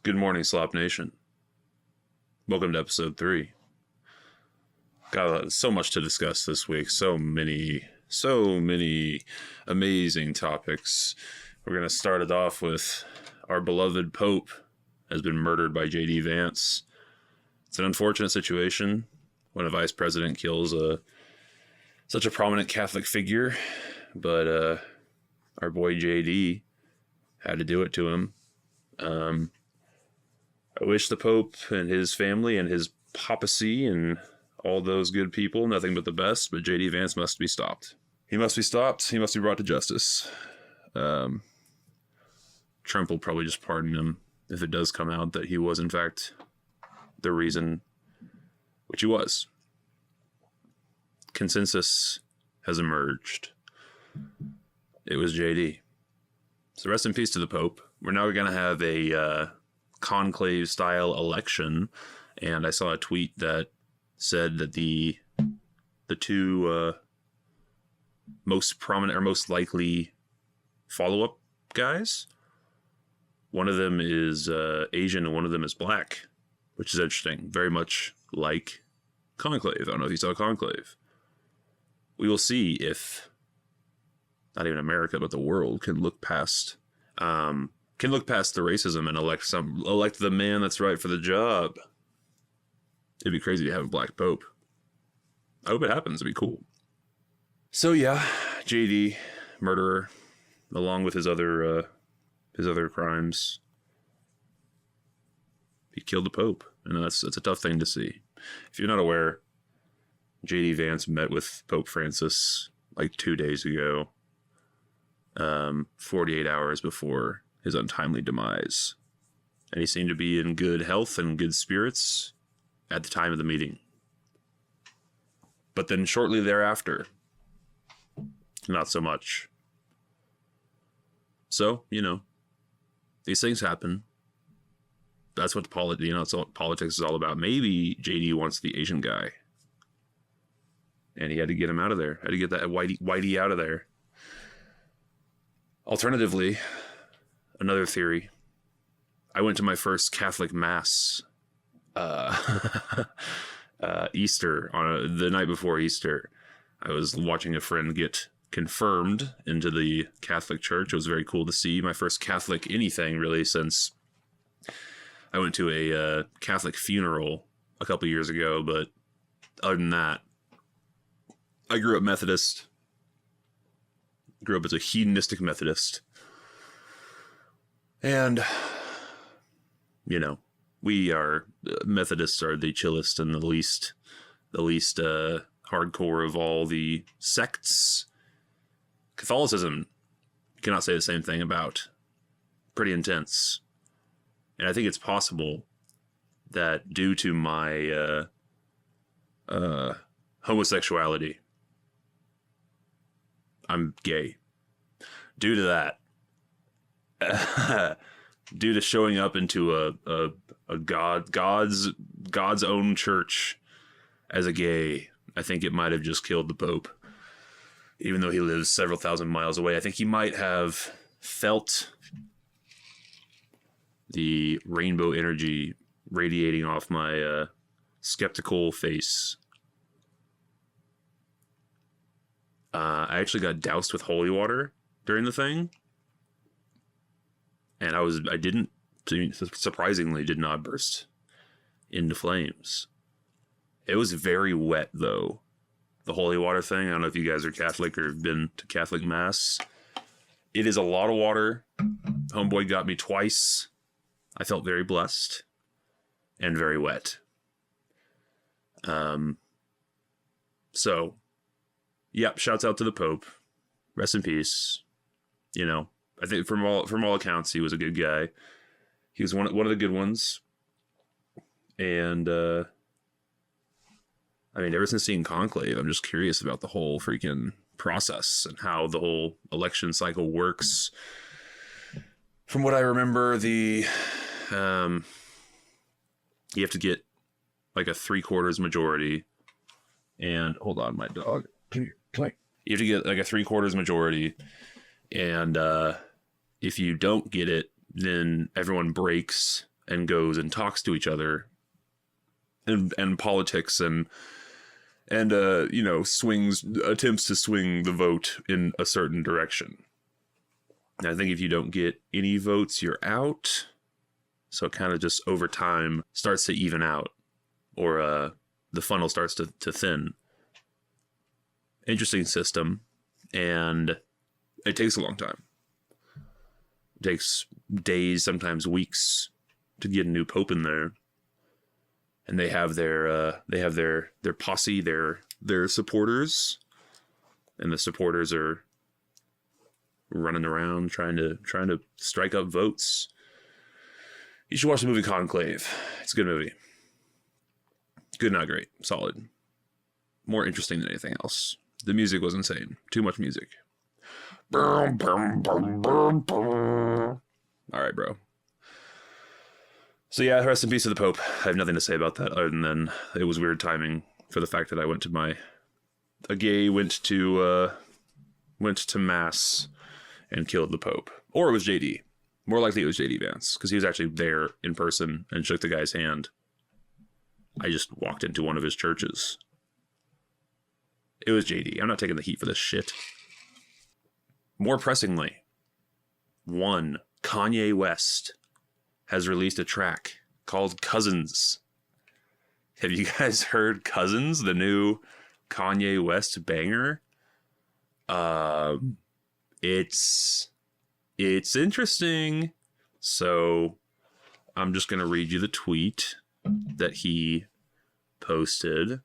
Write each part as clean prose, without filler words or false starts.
Good morning, Slop Nation. Welcome to episode 3. Got so much to discuss this week. So many amazing topics. We're going to start it off with our beloved Pope has been murdered by Vance. It's an unfortunate situation when a vice president kills such a prominent Catholic figure, but our boy JD had to do it to him. I wish the Pope and his family and his papacy and all those good people nothing but the best, but JD Vance must be stopped. He must be stopped. He must be brought to justice. Trump will probably just pardon him if it does come out that he was, in fact, the reason, which he was. Consensus has emerged. It was JD. So rest in peace to the Pope. We're now going to have a conclave-style election, and I saw a tweet that said that the two most prominent or most likely follow-up guys, one of them is Asian and one of them is black, which is interesting. Very much like Conclave. I don't know if you saw Conclave. We will see if not even America, but the world can look past the racism and elect the man that's right for the job. It'd be crazy to have a black pope. I hope it happens. It'd be cool. So yeah, JD, murderer, along with his other crimes. He killed the Pope, and that's a tough thing to see. If you're not aware, JD Vance met with Pope Francis like 2 days ago, 48 hours before his untimely demise. And he seemed to be in good health and good spirits at the time of the meeting. But then shortly thereafter, not so much. So, these things happen. That's what that's what politics is all about. Maybe JD wants the Asian guy. And he had to get him out of there. Had to get that Whitey out of there. Alternatively, another theory. I went to my first Catholic Mass Easter, the night before Easter. I was watching a friend get confirmed into the Catholic Church. It was very cool to see. My first Catholic anything, really, since I went to a Catholic funeral a couple years ago. But other than that, I grew up Methodist. Grew up as a hedonistic Methodist. And, Methodists are the chillest and the least hardcore of all the sects. Catholicism, cannot say the same thing about. Pretty intense. And I think it's possible that due to my homosexuality, I'm gay. Due to that, due to showing up into a God's own church as a gay, I think it might have just killed the Pope. Even though he lives several thousand miles away, I think he might have felt the rainbow energy radiating off my skeptical face. I actually got doused with holy water during the thing. And surprisingly did not burst into flames. It was very wet, though. The holy water thing. I don't know if you guys are Catholic or have been to Catholic Mass. It is a lot of water. Homeboy got me twice. I felt very blessed and very wet. So, yep, shouts out to the Pope. Rest in peace. I think from all accounts, he was a good guy. He was one of the good ones. And, ever since seeing Conclave, I'm just curious about the whole freaking process and how the whole election cycle works. From what I remember, you have to get like a 3/4 majority. And hold on, my dog. Come here. You have to get like a 3/4 majority. And if you don't get it, then everyone breaks and goes and talks to each other and politics and attempts to swing the vote in a certain direction. And I think if you don't get any votes, you're out. So it kind of just over time starts to even out, or the funnel starts to thin. Interesting system, and it takes a long time. It takes days, sometimes weeks, to get a new pope in there. And they have their posse, their supporters, and the supporters are running around trying to strike up votes. You should watch the movie Conclave. It's a good movie. Good, not great. Solid. More interesting than anything else. The music was insane. Too much music. All right, bro. So yeah, rest in peace to the Pope. I have nothing to say about that other than it was weird timing for the fact that I went to went to mass and killed the Pope. Or it was JD. More likely it was JD Vance, because he was actually there in person and shook the guy's hand. I just walked into one of his churches. It was JD. I'm not taking the heat for this shit. More pressingly, Kanye West has released a track called Cousins. Have you guys heard Cousins, the new Kanye West banger? It's interesting. So I'm just going to read you the tweet that he posted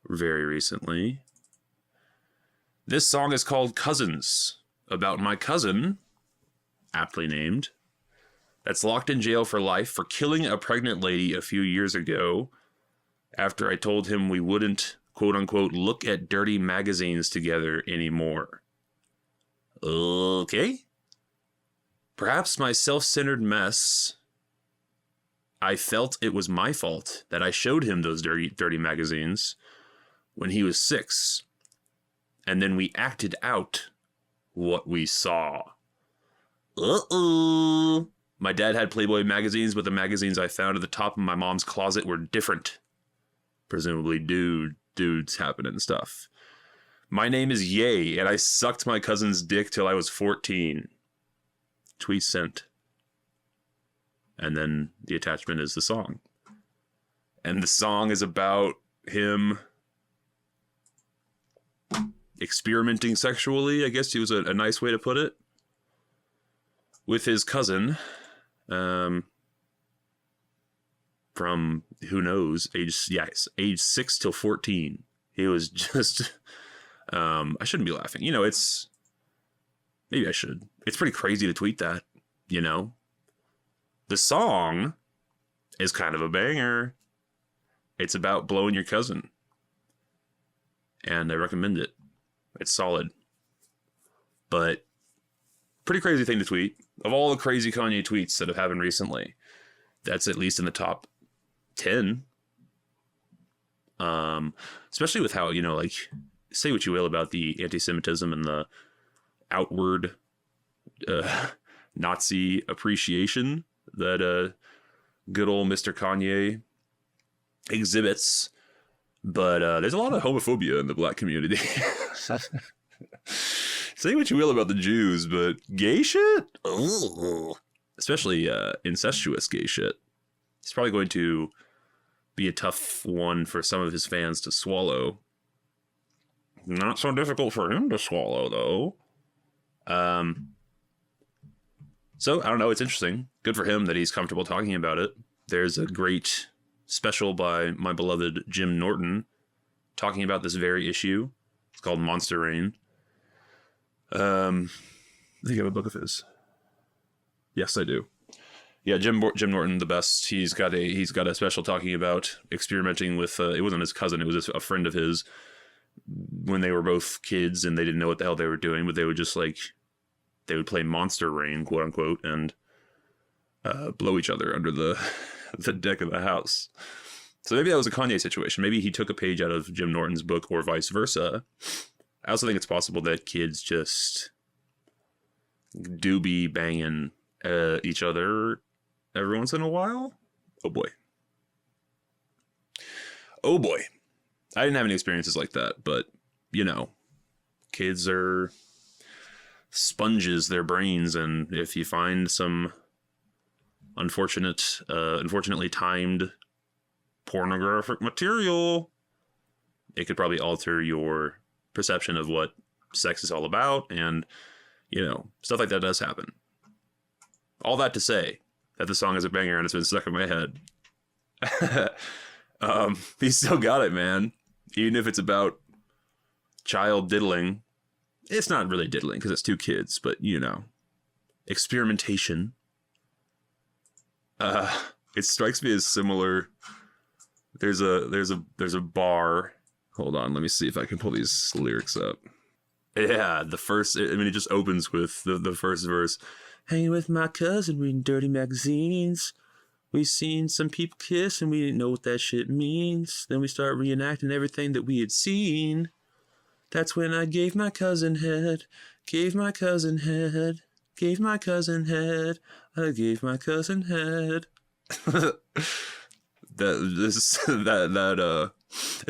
very recently. This song is called Cousins, about my cousin, aptly named, that's locked in jail for life for killing a pregnant lady a few years ago after I told him we wouldn't, quote unquote, look at dirty magazines together anymore. Okay. Perhaps my self-centered mess. I felt it was my fault that I showed him those dirty magazines when he was 6. And then we acted out what we saw. Uh-oh. My dad had Playboy magazines, but the magazines I found at the top of my mom's closet were different. Presumably dudes happening stuff. My name is Ye, and I sucked my cousin's dick till I was 14. Tweet sent. And then the attachment is the song. And the song is about him experimenting sexually, I guess it was a nice way to put it, with his cousin, from, who knows, age 6 till 14. He was just, I shouldn't be laughing. Maybe I should. It's pretty crazy to tweet that, The song is kind of a banger. It's about blowing your cousin. And I recommend it. It's solid. But pretty crazy thing to tweet. Of all the crazy Kanye tweets that have happened recently, that's at least in the top 10. Especially with how, say what you will about the anti-Semitism and the outward Nazi appreciation that good old Mr. Kanye exhibits. But there's a lot of homophobia in the black community. Say what you will about the Jews, but gay shit? Ooh. Especially incestuous gay shit. It's probably going to be a tough one for some of his fans to swallow. Not so difficult for him to swallow, though. So, I don't know, it's interesting. Good for him that he's comfortable talking about it. There's a great special by my beloved Jim Norton talking about this very issue. It's called Monster Rain. I think I have a book of his. Yes, I do. Yeah, Jim Norton, the best. He's got a special talking about experimenting with. It wasn't his cousin; it was a friend of his. When they were both kids and they didn't know what the hell they were doing, but they would just they would play Monster Rain, quote unquote, and blow each other under the deck of the house. So maybe that was a Kanye situation. Maybe he took a page out of Jim Norton's book, or vice versa. I also think it's possible that kids just do be banging each other every once in a while. Oh boy. Oh boy. I didn't have any experiences like that, but, you know, kids are sponges, their brains, and if you find some unfortunately timed pornographic material, it could probably alter your perception of what sex is all about, and, you know, stuff like that does happen. All that to say that the song is a banger and it's been stuck in my head. He still got it, man. Even if it's about child diddling. It's not really diddling because it's two kids, but, you know, experimentation. It strikes me as similar. There's a bar. Hold on, let me see if I can pull these lyrics up. Yeah, it just opens with the first verse. Hanging with my cousin, reading dirty magazines. We seen some people kiss and we didn't know what that shit means. Then we start reenacting everything that we had seen. That's when I gave my cousin head. Gave my cousin head. Gave my cousin head. I gave my cousin head. It's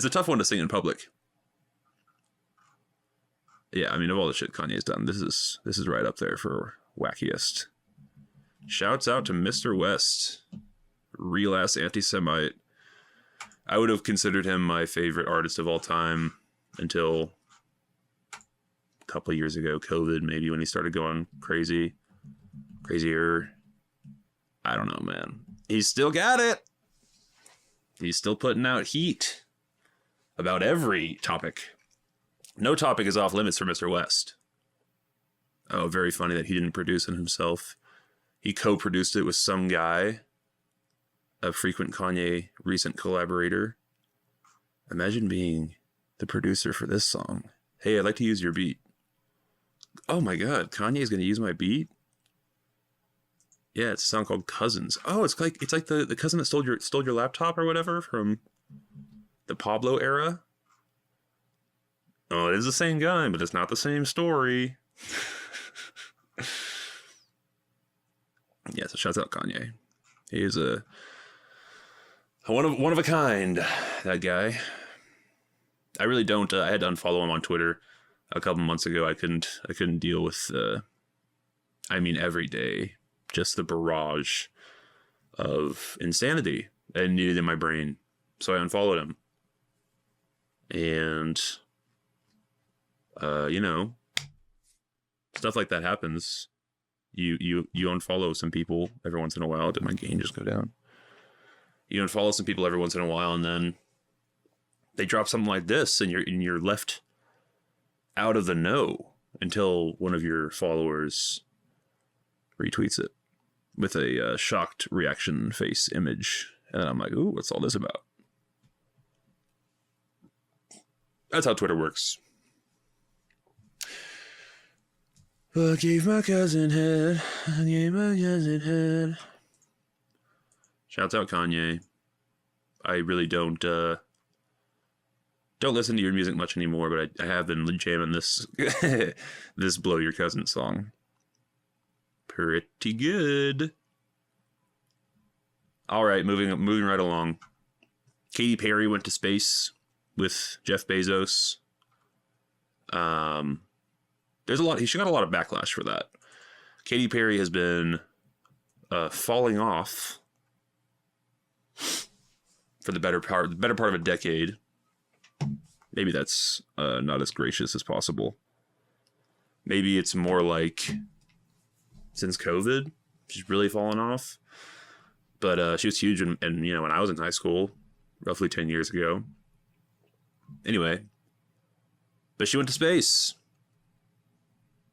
a tough one to sing in public. Yeah, I mean, of all the shit Kanye's done, this is right up there for wackiest. Shouts out to Mr. West. Real ass anti-Semite. I would have considered him my favorite artist of all time until a couple of years ago, COVID, maybe, when he started going crazier. I don't know, man. He's still got it. He's still putting out heat about every topic. No topic is off limits for Mr. West. Oh, very funny that he didn't produce it himself. He co-produced it with some guy, a frequent Kanye recent collaborator. Imagine being the producer for this song. Hey, I'd like to use your beat. Oh my God, Kanye's gonna use my beat? Yeah, it's a song called Cousins. Oh, it's like the cousin that stole your laptop or whatever from the Pablo era. Oh, it is the same guy, but it's not the same story. Yeah, so shouts out Kanye. He is a one of a kind, that guy. I really don't. I had to unfollow him on Twitter a couple months ago. I couldn't deal with. Every day, just the barrage of insanity I needed in my brain. So I unfollowed him, and stuff like that happens. You unfollow some people every once in a while. Did my gain just go down? You unfollow some people every once in a while, and then they drop something like this, and you're left out of the know until one of your followers retweets it with a shocked reaction face image, and then I'm like, ooh, what's all this about? That's how Twitter works. I gave my cousin head. I gave my cousin head. Shouts out Kanye. I really don't listen to your music much anymore, but I have been jamming this this Blow Your Cousin song. Pretty good. All right, moving right along. Katy Perry went to space with Jeff Bezos. She got a lot of backlash for that. Katy Perry has been falling off for the better part of a decade. Maybe that's not as gracious as possible. Maybe it's more like since COVID, she's really fallen off. But she was huge when I was in high school, roughly 10 years ago. Anyway, but she went to space.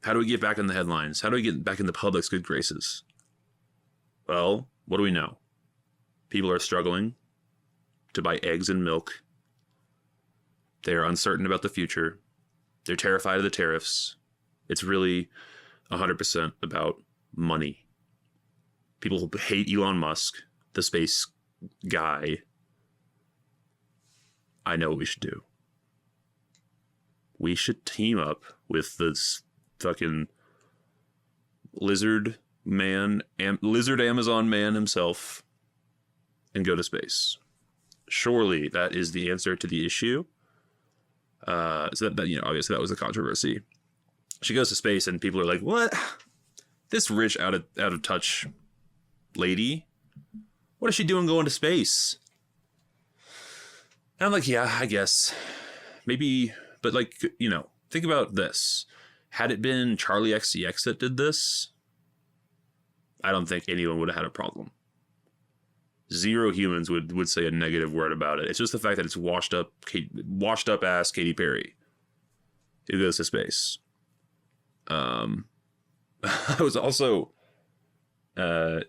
How do we get back in the headlines? How do we get back in the public's good graces? Well, what do we know? People are struggling to buy eggs and milk. They are uncertain about the future. They're terrified of the tariffs. It's really 100% about money. People hate Elon Musk, the space guy. I know what we should do. We should team up with this fucking lizard man, lizard Amazon man himself, and go to space. Surely that is the answer to the issue. So that obviously that was a controversy. She goes to space and people are like, what? This rich out of touch lady? What is she doing going to space? And I'm like, yeah, I guess. Maybe, but like, think about this. Had it been Charlie XCX that did this, I don't think anyone would have had a problem. Zero humans would say a negative word about it. It's just the fact that it's washed up ass Katy Perry who goes to space. I was also, it's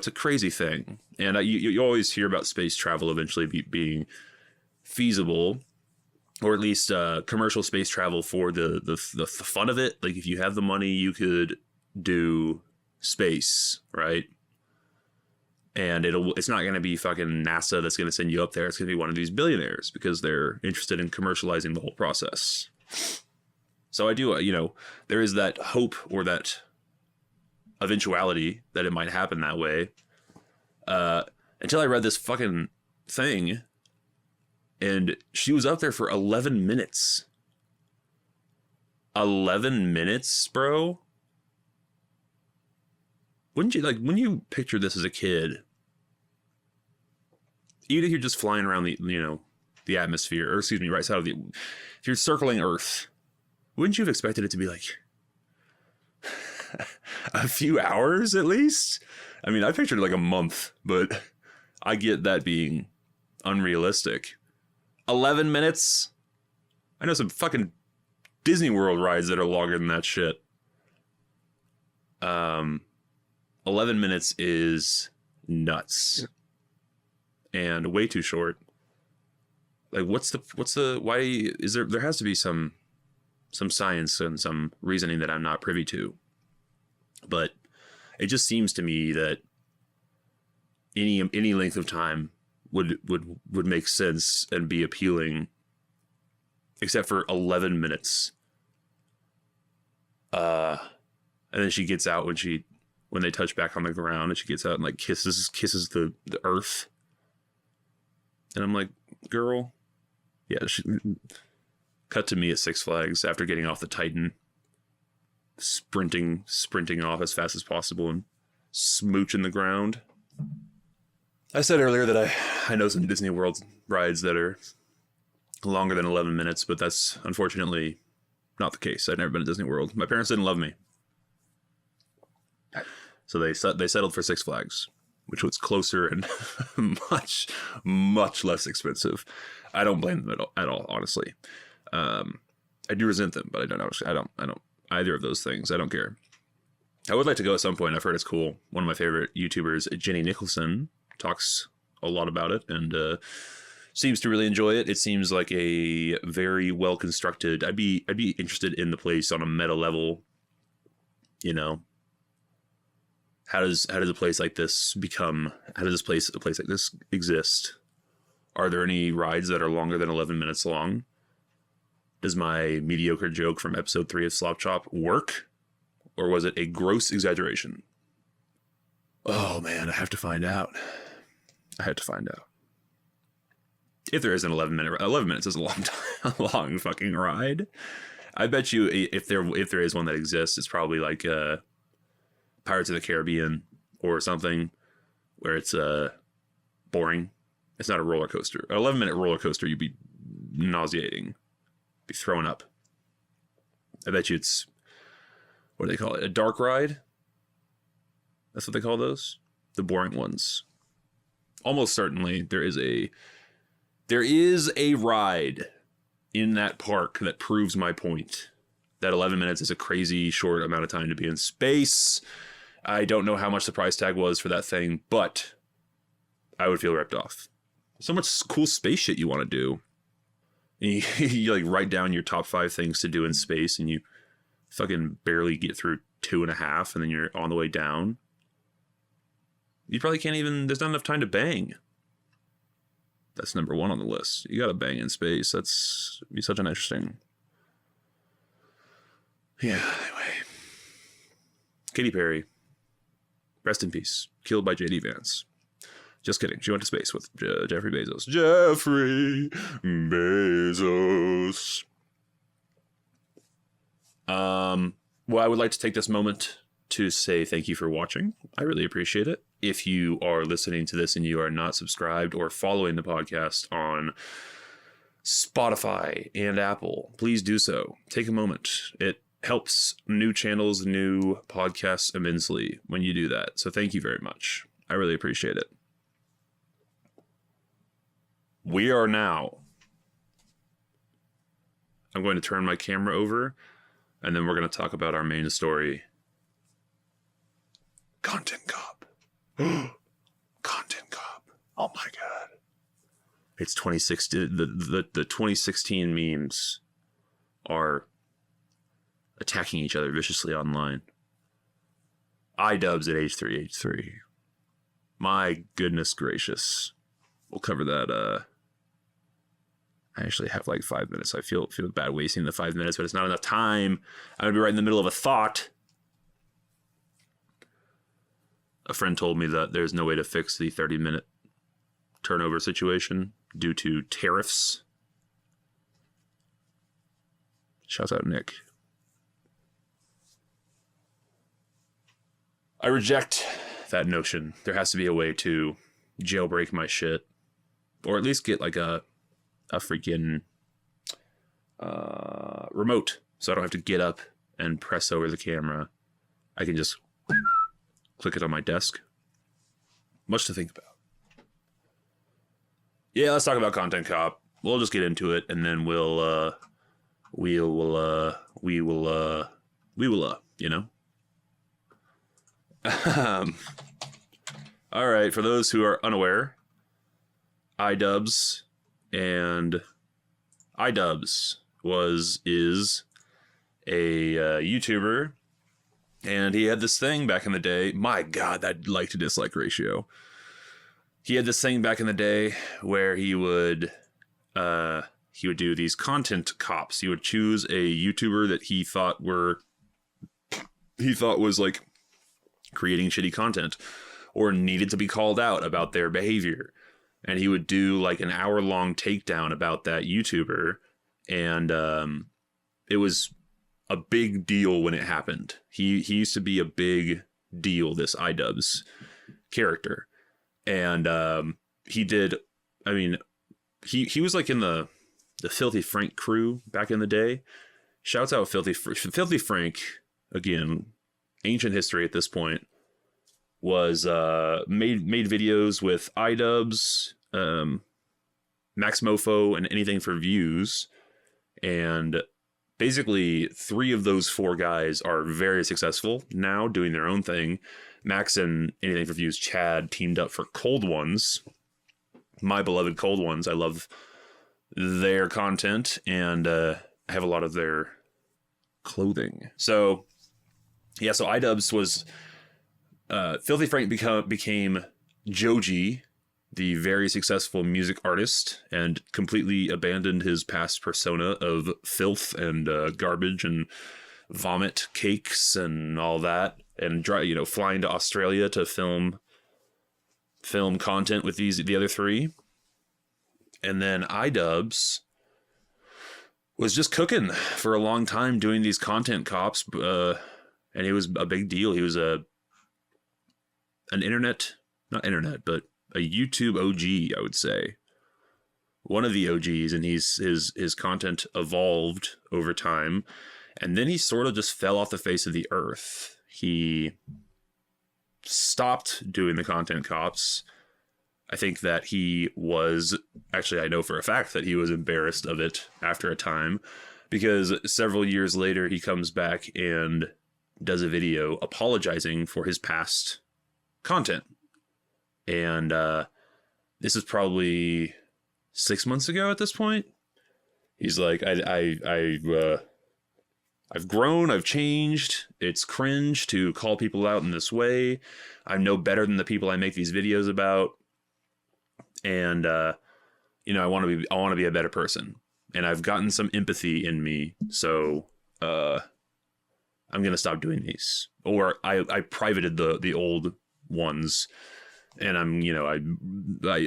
a crazy thing, and you always hear about space travel eventually being feasible, or at least commercial space travel for the fun of it. Like if you have the money, you could do space, right? And it's not going to be fucking NASA that's going to send you up there. It's going to be one of these billionaires because they're interested in commercializing the whole process. So I do, there is that hope or that eventuality that it might happen that way. Until I read this fucking thing, and she was up there for 11 minutes. 11 minutes, bro? Wouldn't you, like, when you picture this as a kid, even if you're just flying around the atmosphere, or excuse me, right side of if you're circling Earth, wouldn't you have expected it to be like a few hours at least? I mean, I pictured like a month, but I get that being unrealistic. 11 minutes? I know some fucking Disney World rides that are longer than that shit. 11 minutes is nuts. And way too short. Like, why is there has to be some science and some reasoning that I'm not privy to. But it just seems to me that any length of time would make sense and be appealing, except for 11 minutes. And then she gets out when they touch back on the ground, and she gets out and like kisses the earth. And I'm like, girl, yeah. Cut to me at Six Flags after getting off the Titan, sprinting off as fast as possible and smooching the ground. I said earlier that I know some Disney World rides that are longer than 11 minutes, but that's unfortunately not the case. I've never been to Disney World. My parents didn't love me. So they settled for Six Flags, which was closer and much, much less expensive. I don't blame them at all, honestly. I do resent them, but I don't either of those things. I don't care. I would like to go at some point. I've heard it's cool. One of my favorite YouTubers, Jenny Nicholson, talks a lot about it and seems to really enjoy it. It seems like a very well constructed. I'd be interested in the place on a meta level. How does a place like this become? How does a place like this exist? Are there any rides that are longer than 11 minutes long? Does my mediocre joke from episode 3 of Slop Chop work? Or was it a gross exaggeration? Oh man, I have to find out. If there is an 11 minutes is a long time, a long fucking ride. I bet you if there is one that exists, it's probably like Pirates of the Caribbean or something where it's boring. It's not a roller coaster. An 11-minute roller coaster, you'd be nauseating. Be throwing up. I bet you it's, what do they call it? A dark ride? That's what they call those? The boring ones. Almost certainly there is a ride in that park that proves my point. That 11 minutes is a crazy short amount of time to be in space. I don't know how much the price tag was for that thing, but I would feel ripped off. So much cool space shit you want to do. And you like write down your top 5 things to do in space, and you fucking barely get through 2.5, and then you're on the way down. You probably can't even, there's not enough time to bang. That's number 1 on the list. You gotta bang in space. That's be such an interesting. Yeah, anyway. Katy Perry, rest in peace, killed by JD Vance. Just kidding. She went to space with Jeffrey Bezos. Jeffrey Bezos. Well, I would like to take this moment to say thank you for watching. I really appreciate it. If you are listening to this and you are not subscribed or following the podcast on Spotify and Apple, please do so. Take a moment. It helps new channels, new podcasts immensely when you do that. So thank you very much. I really appreciate it. We are now. I'm going to turn my camera over, and then we're going to talk about our main story. Content Cop. Content Cop. Oh my God. It's 2016. The 2016 memes are attacking each other viciously online. iDubbbz at H3H3. My goodness gracious. We'll cover that. I actually have like 5 minutes. I feel bad wasting the 5 minutes, but it's not enough time. I'm gonna be right in the middle of a thought. A friend told me that there's no way to fix the 30-minute turnover situation due to tariffs. Shouts out Nick. I reject that notion. There has to be a way to jailbreak my shit, or at least get like a freaking remote, so I don't have to get up and press over the camera. I can just click it on my desk. Much to think about. Yeah, let's talk about Content Cop. We'll just get into it, and then we will, you know. All right, for those who are unaware, iDubbbz and iDubbbz is a YouTuber, and he had this thing back in the day. My God, that like to dislike ratio. He had this thing back in the day where he would do these content cops. He would choose a YouTuber that he thought was like creating shitty content or needed to be called out about their behavior. And he would do like an hour-long takedown about that YouTuber. And it was a big deal when it happened. He used to be a big deal, this iDubbbz character. And he did, I mean, he was like in the Filthy Frank crew back in the day. Shouts out Filthy Frank, again, ancient history at this point. Was made videos with iDubbbz, Max Mofo, and Anything for Views, and basically 3 of those 4 guys are very successful now, doing their own thing. Max and Anything for Views, Chad, teamed up for Cold Ones, my beloved Cold Ones. I love their content, and I have a lot of their clothing. So yeah, so iDubbbz was. Filthy Frank became Joji, the very successful music artist, and completely abandoned his past persona of filth and garbage and vomit cakes and all that, and flying to Australia to film content with the other 3. And then iDubbbz was just cooking for a long time doing these content cops, and it was a big deal. He was a YouTube OG, I would say. One of the OGs, and his content evolved over time, and then he sort of just fell off the face of the earth. He stopped doing the content cops. I think that he was, actually I know for a fact that he was embarrassed of it after a time, because several years later he comes back and does a video apologizing for his past content. And this is probably 6 months ago at this point. He's like, I've grown, I've changed. It's cringe to call people out in this way. I'm no better than the people I make these videos about. And I want to be a better person. And I've gotten some empathy in me. So I'm I'm going to stop doing these. Or I privated the old ones, and I'm, you know,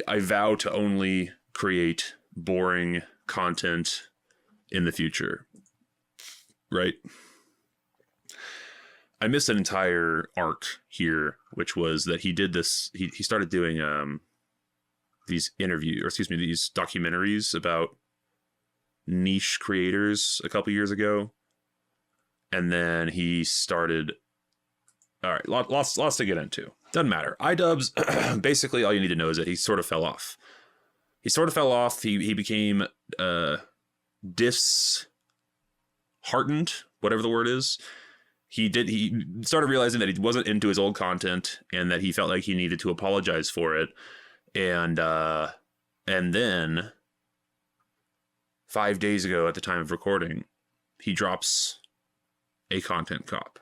I vow to only create boring content in the future. Right? I missed an entire arc here, which was that he did this. He started doing these these documentaries about niche creators a couple years ago, and then he started. All right, lots to get into. Doesn't matter. iDubbbz, basically, all you need to know is that he sort of fell off. He became disheartened, whatever the word is. He started realizing that he wasn't into his old content and that he felt like he needed to apologize for it. And then 5 days ago at the time of recording, he drops a content cop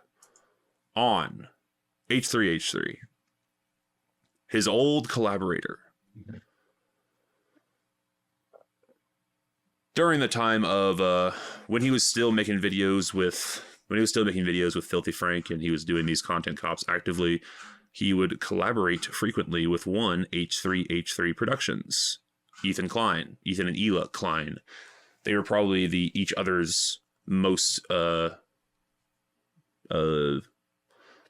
on H3H3, his old collaborator. During the time of when he was still making videos with Filthy Frank, and he was doing these content cops actively, he would collaborate frequently with one H3H3 Productions, Ethan and Ela Klein. They were probably each other's most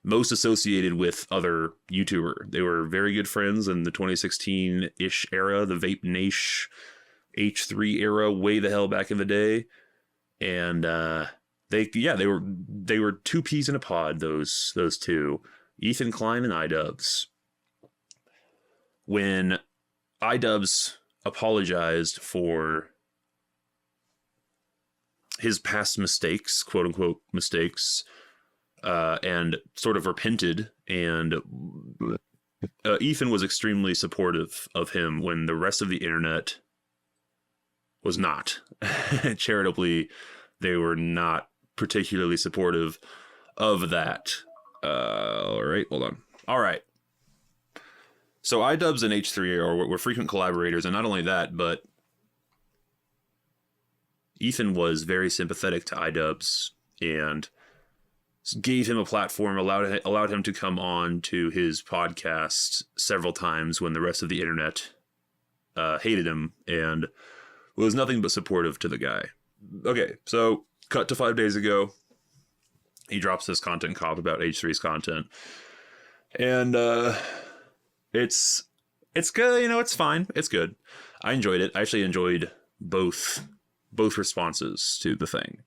associated with other YouTuber. They were very good friends in the 2016-ish era, the Vape Nash H3 era, way the hell back in the day. And they were two peas in a pod, those two, Ethan Klein and iDubbbz. When iDubbbz apologized for his past mistakes, quote unquote mistakes, and sort of repented, and Ethan was extremely supportive of him when the rest of the internet was not. Charitably, they were not particularly supportive of that. All right, hold on. All right. So iDubbbz and H3 were frequent collaborators, and not only that, but Ethan was very sympathetic to iDubbbz and gave him a platform, allowed him to come on to his podcast several times when the rest of the internet hated him and was nothing but supportive to the guy. Okay, so cut to 5 days ago, he drops this content cop about H3's content, and it's good. You know, it's fine. It's good. I enjoyed it. I actually enjoyed both responses to the thing.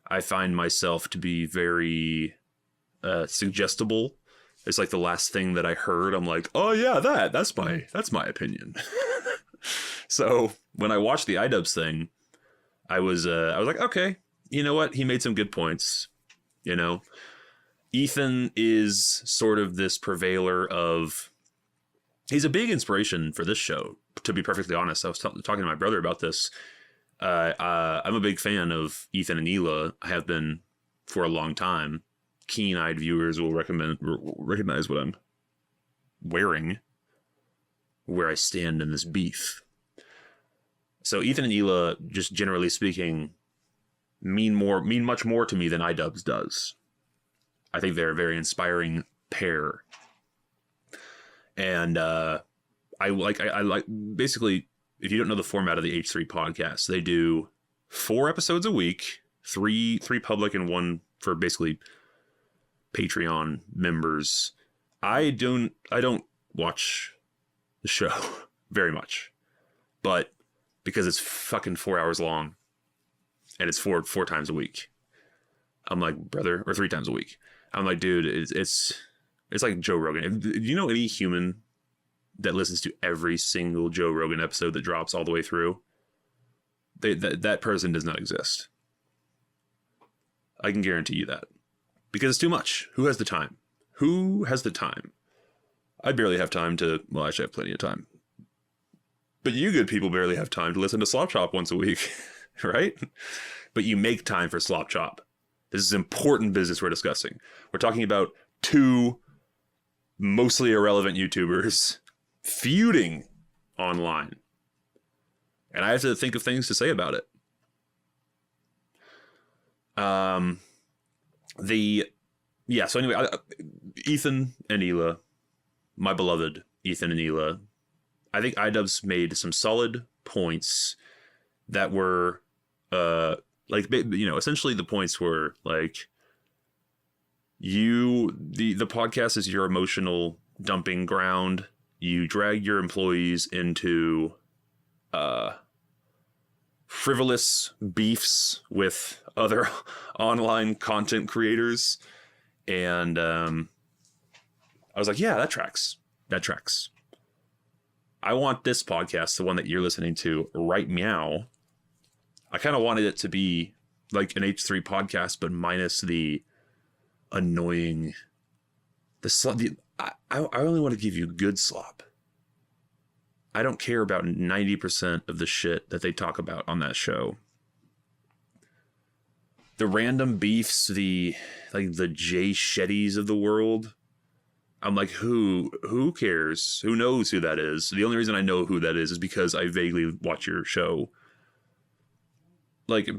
I find myself to be very suggestible. It's like the last thing that I heard, I'm like, oh yeah, that's my opinion. So when I watched the iDubbbz thing, I was like, okay, you know what? He made some good points. You know, Ethan is sort of this purveyor of. He's a big inspiration for this show. To be perfectly honest, I was talking to my brother about this. I'm a big fan of Ethan and Ela. I have been for a long time. Keen-eyed viewers will recognize what I'm wearing, where I stand in this beef. So Ethan and Ela, just generally speaking, mean much more to me than iDubbbz does. I think they're a very inspiring pair, and I like basically. If you don't know the format of the H3 podcast, they do 4 episodes a week, three public and 1 for basically Patreon members. I don't watch the show very much, but because it's fucking 4 hours long and it's four times a week, I'm like, brother, or 3 times a week. I'm like, dude, it's like Joe Rogan. Do you know any human that listens to every single Joe Rogan episode that drops all the way through? That person does not exist. I can guarantee you that. Because it's too much. Who has the time? I barely have time to... Well, actually, I have plenty of time. But you good people barely have time to listen to Slop Chop once a week, right? But you make time for Slop Chop. This is important business we're discussing. We're talking about 2 mostly irrelevant YouTubers feuding online, and I have to think of things to say about it. So anyway, Ethan and Hila, my beloved Ethan and Hila, I think iDubbbz made some solid points that were, essentially the points were like, the podcast is your emotional dumping ground. You drag your employees into frivolous beefs with other online content creators. And I was like, yeah, that tracks. I want this podcast, the one that you're listening to right meow. I kind of wanted it to be like an H3 podcast, but minus the annoying, I only want to give you good slop. I don't care about 90% of the shit that they talk about on that show. The random beefs, the Jay Shettys of the world. I'm like, who cares? Who knows who that is? The only reason I know who that is because I vaguely watch your show. Like,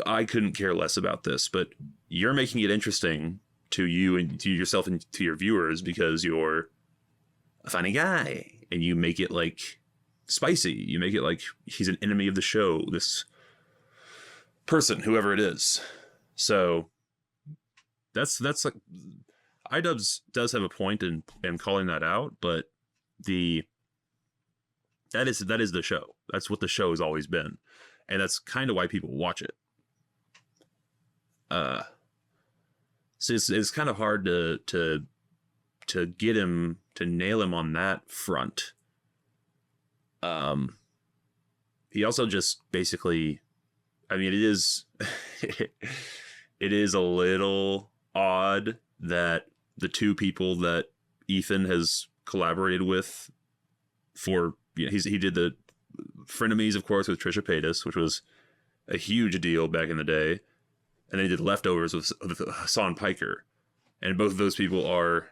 I couldn't care less about this, but you're making it interesting to you and to yourself and to your viewers because you're a funny guy and you make it like spicy. You make it like he's an enemy of the show, this person, whoever it is. So that's like, iDubbbz does have a point in calling that out, but that is the show. That's what the show has always been. And that's kind of why people watch it. So it's kind of hard to get him, to nail him on that front. He also just basically, I mean, it is a little odd that the two people that Ethan has collaborated with for, he did the Frenemies, of course, with Trisha Paytas, which was a huge deal back in the day. And then he did Leftovers with Hassan Piker. And both of those people are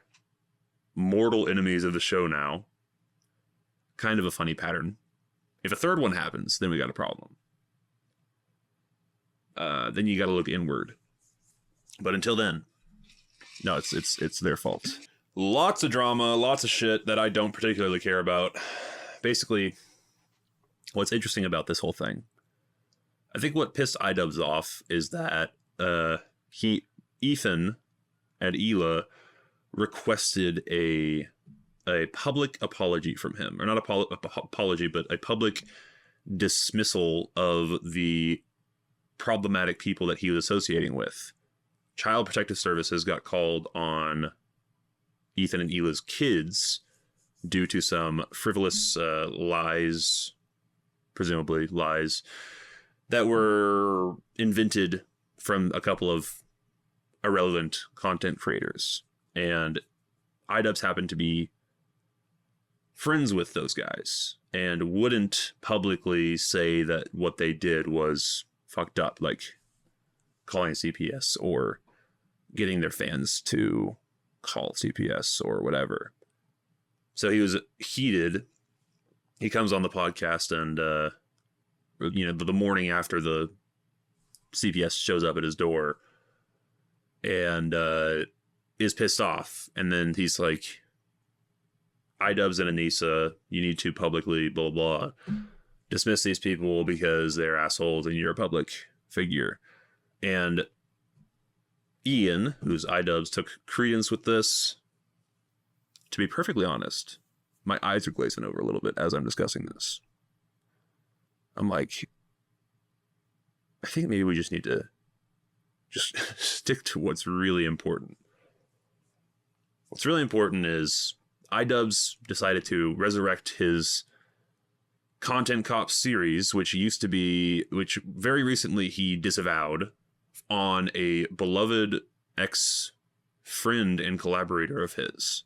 mortal enemies of the show now. Kind of a funny pattern. If a third one happens, then we got a problem. Then you got to look inward. But until then, no, it's their fault. Lots of drama, lots of shit that I don't particularly care about. Basically, what's interesting about this whole thing, I think what pissed iDubbbz off is that Ethan and Hila requested a public apology from him, or not apology, but a public dismissal of the problematic people that he was associating with. Child Protective Services got called on Ethan and Hila's kids due to some frivolous lies, presumably lies, that were invented from a couple of irrelevant content creators. And iDubbbz happened to be friends with those guys and wouldn't publicly say that what they did was fucked up, like calling CPS or getting their fans to call CPS or whatever. So he was heated. He comes on the podcast and, the morning after the CPS shows up at his door and is pissed off. And then he's like, iDubbbz and Anissa, you need to publicly blah, blah, dismiss these people because they're assholes and you're a public figure. And Ian, who's iDubbbz, took credence with this. To be perfectly honest, my eyes are glazing over a little bit as I'm discussing this. I'm like, I think maybe we just need to just stick to what's really important. What's really important is iDubbbz decided to resurrect his Content Cop series, which very recently he disavowed on a beloved ex-friend and collaborator of his.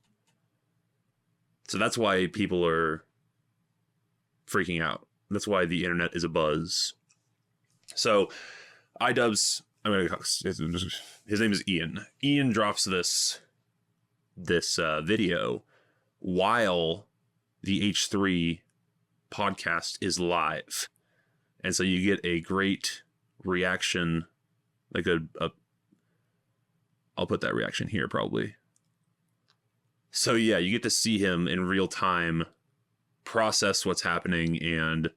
So that's why people are freaking out. That's why the internet is abuzz. So iDubbbz, his name is Ian. Ian drops this video while the H3 podcast is live. And so you get a great reaction, like I'll put that reaction here probably. So yeah, you get to see him in real time process what's happening, and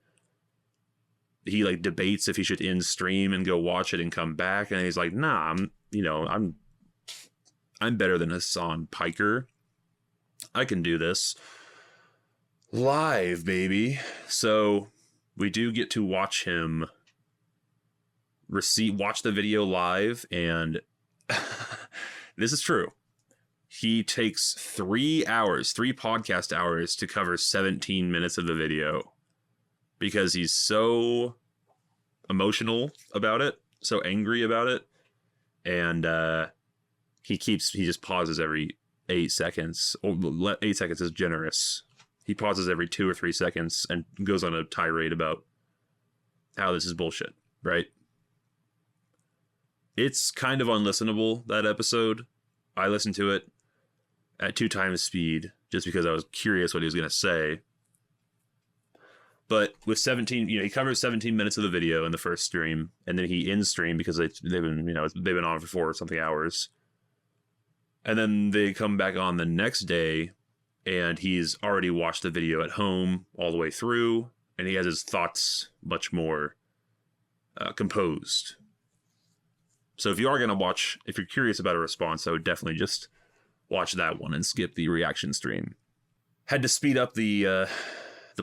he like debates if he should end stream and go watch it and come back, and he's like, nah, I'm better than Hassan Piker. I can do this live, baby. So we do get to watch him watch the video live, and this is true. He takes 3 podcast hours to cover 17 minutes of the video because he's so emotional about it, so angry about it. And he just pauses every 8 seconds. 8 seconds is generous. He pauses every 2 or 3 seconds and goes on a tirade about how this is bullshit, right? It's kind of unlistenable, that episode. I listened to it at 2 times speed just because I was curious what he was going to say. But with 17, he covers 17 minutes of the video in the first stream, and then he ends stream because they've been on for 4 or something hours. And then they come back on the next day, and he's already watched the video at home all the way through, and he has his thoughts much more composed. So if you're curious about a response, I would definitely just watch that one and skip the reaction stream. Had to speed up the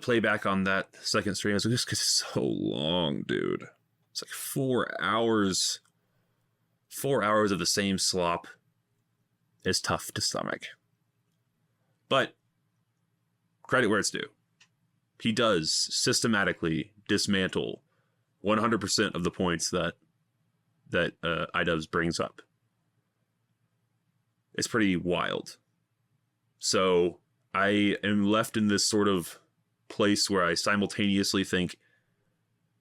playback on that second stream. It was just because it's so long, dude. It's like 4 hours. 4 hours of the same slop is tough to stomach. But credit where it's due. He does systematically dismantle 100% of the points that iDubbbz brings up. It's pretty wild. So I am left in this sort of place where I simultaneously think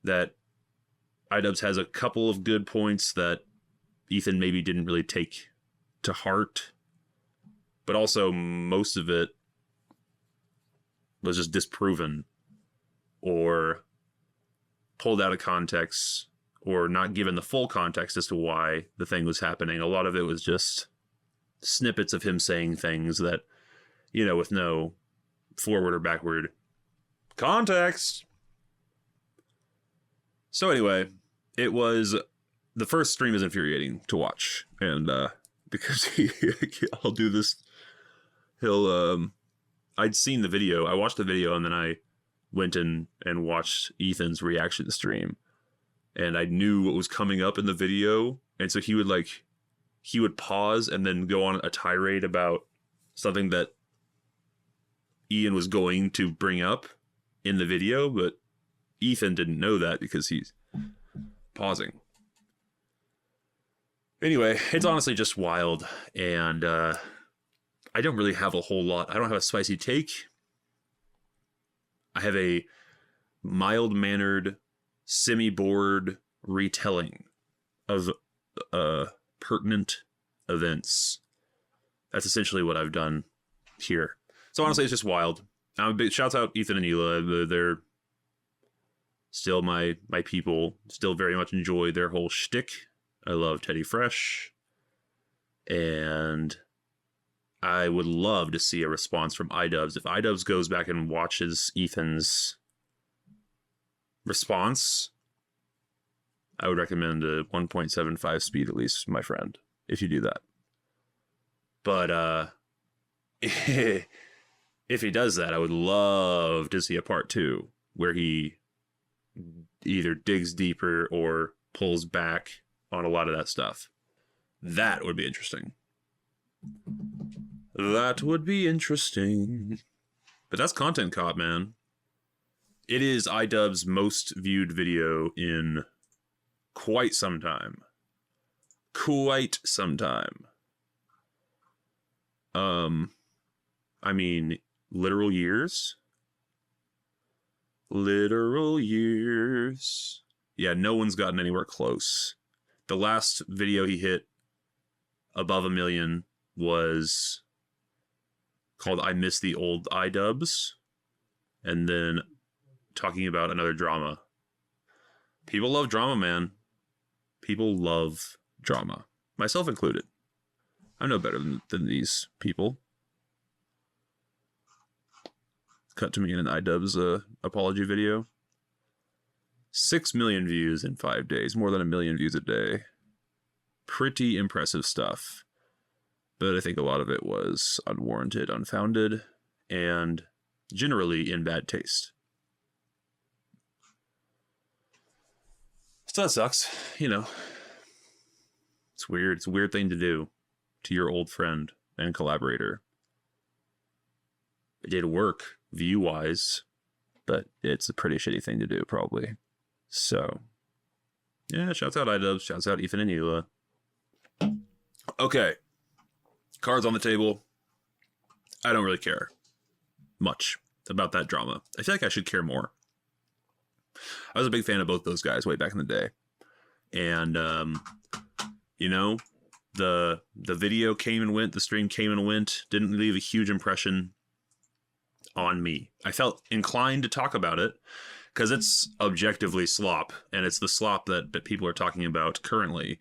that iDubbbz has a couple of good points that Ethan maybe didn't really take to heart, but also most of it was just disproven or pulled out of context or not given the full context as to why the thing was happening. A lot of it was just snippets of him saying things that, with no forward or backward context. So anyway, the first stream is infuriating to watch, and because I'll do this, I'd seen the video, I watched the video, and then I went in and watched Ethan's reaction stream, and I knew what was coming up in the video, and so he would pause and then go on a tirade about something that Ian was going to bring up in the video, but Ethan didn't know that because he's pausing. Anyway, it's honestly just wild, and I don't really have a whole lot. I don't have a spicy take. I have a mild-mannered, semi-bored retelling of pertinent events. That's essentially what I've done here. So honestly, it's just wild. Shouts out Ethan and Hila. They're still my people. Still very much enjoy their whole shtick. I love Teddy Fresh. And I would love to see a response from iDubbbz. If iDubbbz goes back and watches Ethan's response, I would recommend a 1.75 speed at least, my friend, if you do that. But if he does that, I would love to see a part 2 where he either digs deeper or pulls back on a lot of that stuff. That would be interesting. That would be interesting. But that's Content Cop, man. It is iDubbbz's most viewed video in quite some time. Quite some time. I mean, literal years. Literal years. Yeah, no one's gotten anywhere close. The last video he hit above 1 million was called I Miss the Old iDubbbz, and then talking about another drama. People love drama, man. People love drama. Myself included. I'm no better than these people. Cut to me in an iDubbbz apology video. 6 million views in 5 days, more than 1 million views a day. Pretty impressive stuff. But I think a lot of it was unwarranted, unfounded, and generally in bad taste. So that sucks, you know. It's weird. It's a weird thing to do to your old friend and collaborator. It did work view-wise, but it's a pretty shitty thing to do, probably. So, yeah, shouts out iDubbbz, shouts out Ethan and Eula. Okay. Cards on the table. I don't really care much about that drama. I feel like I should care more. I was a big fan of both those guys way back in the day. And, you know, the video came and went, the stream came and went, didn't leave a huge impression on me. I felt inclined to talk about it because it's objectively slop, and it's the slop that people are talking about currently.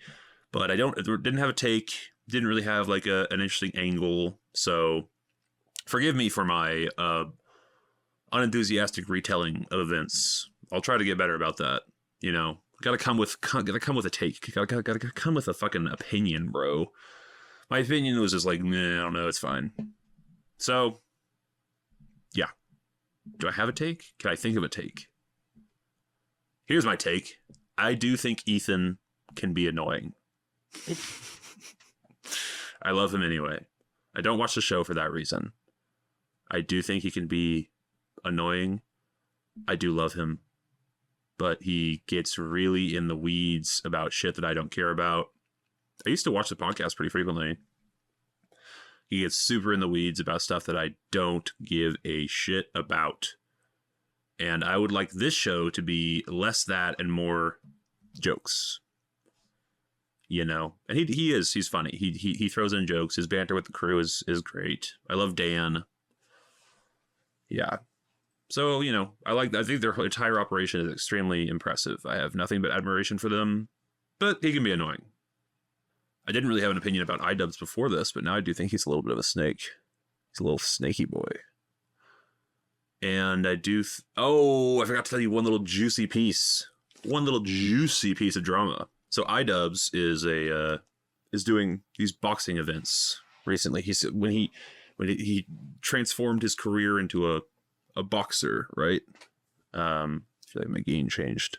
But I didn't have a take, didn't really have like an interesting angle. So forgive me for my unenthusiastic retelling of events. I'll try to get better about that. You know, gotta come with a take. Gotta come with a fucking opinion, bro. My opinion was just like, nah, I don't know, it's fine. So, yeah. Do I have a take? Can I think of a take? Here's my take. I do think Ethan can be annoying. I love him anyway. I don't watch the show for that reason. I do think he can be annoying. I do love him. But he gets really in the weeds about shit that I don't care about. I used to watch the podcast pretty frequently. He gets super in the weeds about stuff that I don't give a shit about. And I would like this show to be less that and more jokes. You know, and he's funny. He throws in jokes. His banter with the crew is great. I love Dan. Yeah. So, you know, I think their entire operation is extremely impressive. I have nothing but admiration for them, but he can be annoying. I didn't really have an opinion about iDubbbz before this, but now I do think he's a little bit of a snake. He's a little snaky boy. And I do... I forgot to tell you one little juicy piece of drama. So iDubbbz is doing these boxing events recently. When he transformed his career into a boxer, right? I feel like my gain changed.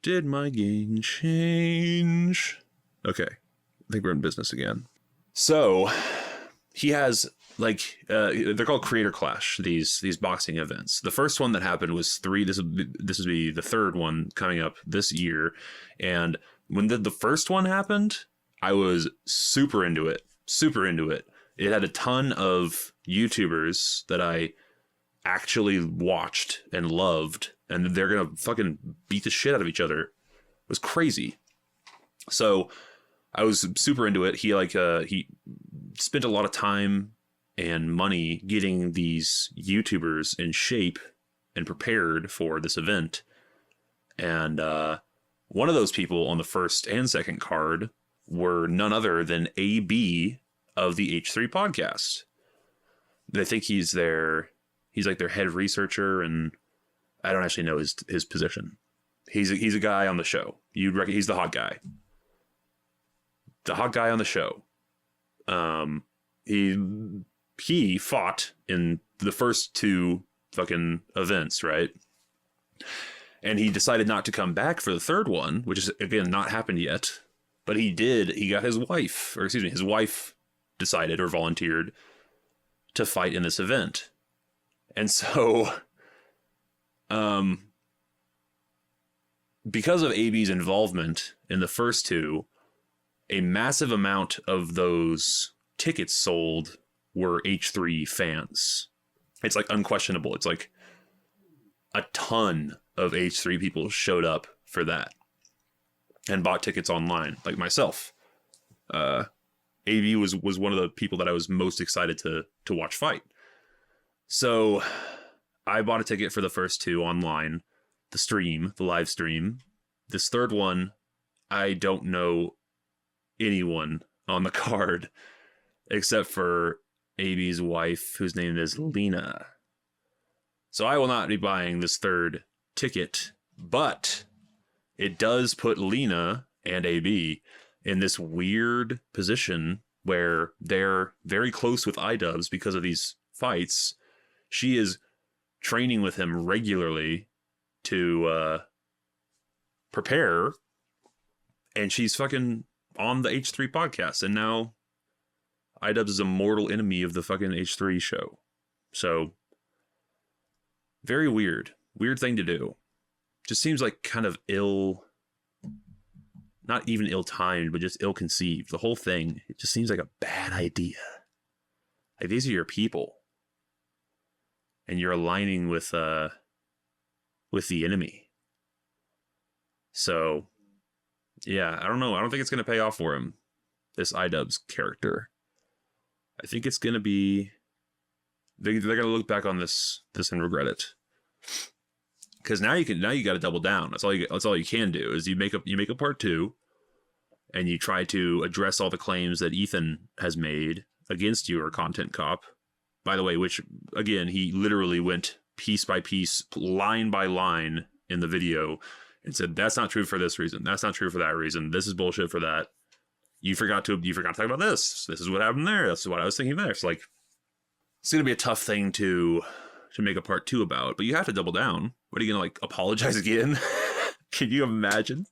Did my gain change? Okay. I think we're in business again. So he has they're called Creator Clash, these boxing events. The first one that happened was 3. This would be the third one coming up this year. And when the first one happened, I was super into it. It had a ton of YouTubers that I actually watched and loved, and they're gonna fucking beat the shit out of each other. It was crazy. So I was super into it. He spent a lot of time and money getting these YouTubers in shape and prepared for this event. And one of those people on the first and second card were none other than AB of the H3 podcast. I think he's like their head researcher, and I don't actually know his position. He's a guy on the show. He's the hot guy. The hot guy on the show. He fought in the first 2 fucking events, right? And he decided not to come back for the third one, which is, again, not happened yet. But he did. He got his wife decided or volunteered to fight in this event. And so, because of AB's involvement in the first 2, a massive amount of those tickets sold were H3 fans. It's like unquestionable. It's like a ton of H3 people showed up for that and bought tickets online, like myself. AB was one of the people that I was most excited to watch fight. So I bought a ticket for the first 2 online, the live stream. This third one, I don't know anyone on the card, except for AB's wife, whose name is Lena. So I will not be buying this third ticket, but it does put Lena and AB in this weird position where they're very close with iDubbbz because of these fights. She is training with him regularly to prepare, and she's fucking on the H3 podcast, and now iDubbbz is a mortal enemy of the fucking H3 show. So, very weird thing to do. Just seems like kind of not even ill-timed, but just ill-conceived. The whole thing, it just seems like a bad idea. Like, these are your people, and you're aligning with the enemy. So, yeah, I don't know. I don't think it's going to pay off for him, this iDubbbz character. I think it's going to be... They're going to look back on this and regret it. Because now you got to double down. That's all you can do, is you make a part 2, and you try to address all the claims that Ethan has made against your content cop. By the way, which, again, he literally went piece by piece, line by line in the video and said, that's not true for this reason. That's not true for that reason. This is bullshit for that. You forgot to talk about this. This is what happened there. That's what I was thinking there. It's like, it's going to be a tough thing to make a part 2 about, but you have to double down. What are you going to, like, apologize again? Can you imagine?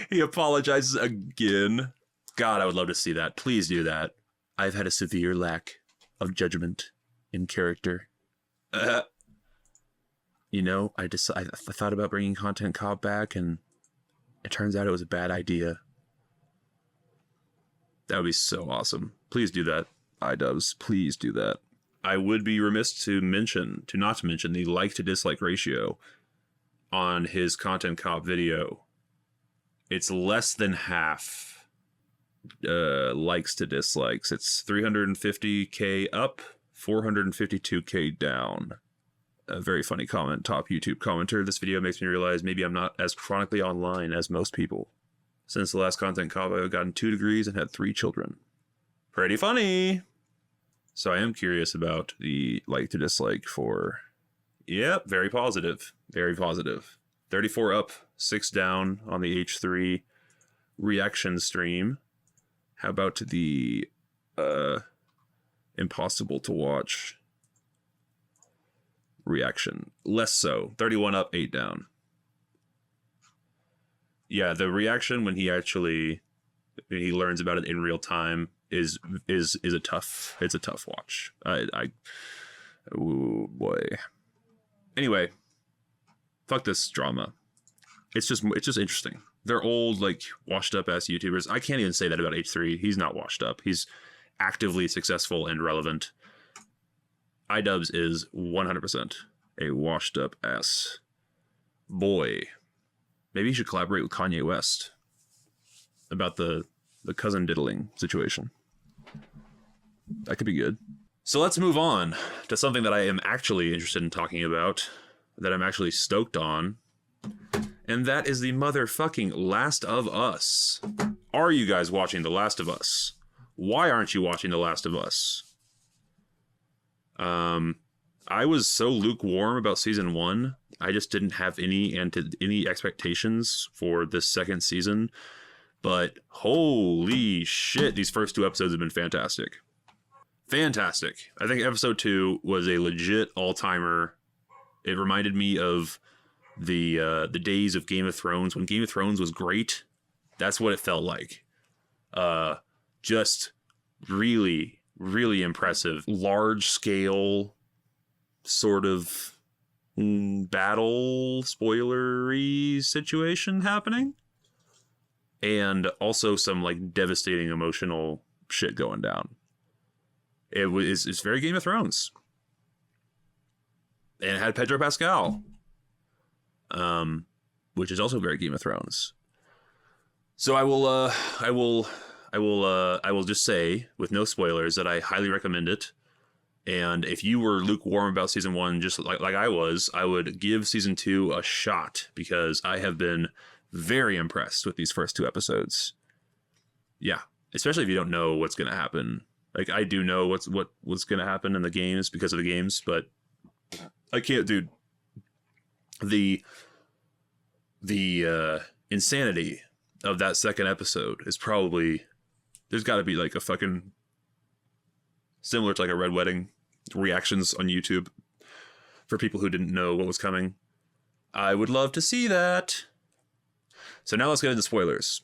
He apologizes again. God, I would love to see that. Please do that. I've had a severe lack of judgment in character. You know, I thought about bringing Content Cop back, and it turns out it was a bad idea. That would be so awesome. Please do that, iDubbbz. Please do that. I would be remiss to not mention the like to dislike ratio on his Content Cop video. It's less than half likes to dislikes. It's 350k up, 452k down. A very funny comment, top YouTube commenter. This video makes me realize maybe I'm not as chronically online as most people. Since the last Content Cop, I've gotten 2 degrees and had 3 children. Pretty funny. So I am curious about the like to dislike for... Yep, very positive. Very positive. 34 up, 6 down on the H3 reaction stream. How about the impossible to watch reaction? Less so. 31 up, 8 down. Yeah, the reaction when he learns about it in real time is a tough watch. Oh boy. Anyway, fuck this drama. It's just interesting. They're old, like, washed up ass YouTubers. I can't even say that about H3. He's not washed up. He's actively successful and relevant. iDubbbz is 100% a washed up ass boy. Maybe he should collaborate with Kanye West about the cousin diddling situation. That could be good. So let's move on to something that I am actually interested in talking about, that I'm actually stoked on, and that is the motherfucking Last of Us. Are you guys watching The Last of Us? Why aren't you watching The Last of Us? I was so lukewarm about season 1. I just didn't have any expectations for this second season. But holy shit, these first 2 episodes have been fantastic. Fantastic. I think episode 2 was a legit all-timer. It reminded me of the days of Game of Thrones. When Game of Thrones was great, that's what it felt like. Just really, really impressive. Large-scale sort of battle spoilery situation happening. And also some, like, devastating emotional shit going down. It's very Game of Thrones. And it had Pedro Pascal. Which is also very Game of Thrones. So I will just say, with no spoilers, that I highly recommend it. And if you were lukewarm about season 1, just like I was, I would give season 2 a shot, because I have been very impressed with these first 2 episodes. Yeah, especially if you don't know what's going to happen. Like, I do know what's going to happen in the games because of the games, but I can't do the insanity of that second episode is probably, there's got to be like a fucking similar to like a Red Wedding reactions on YouTube for people who didn't know what was coming. I would love to see that. So now let's get into spoilers.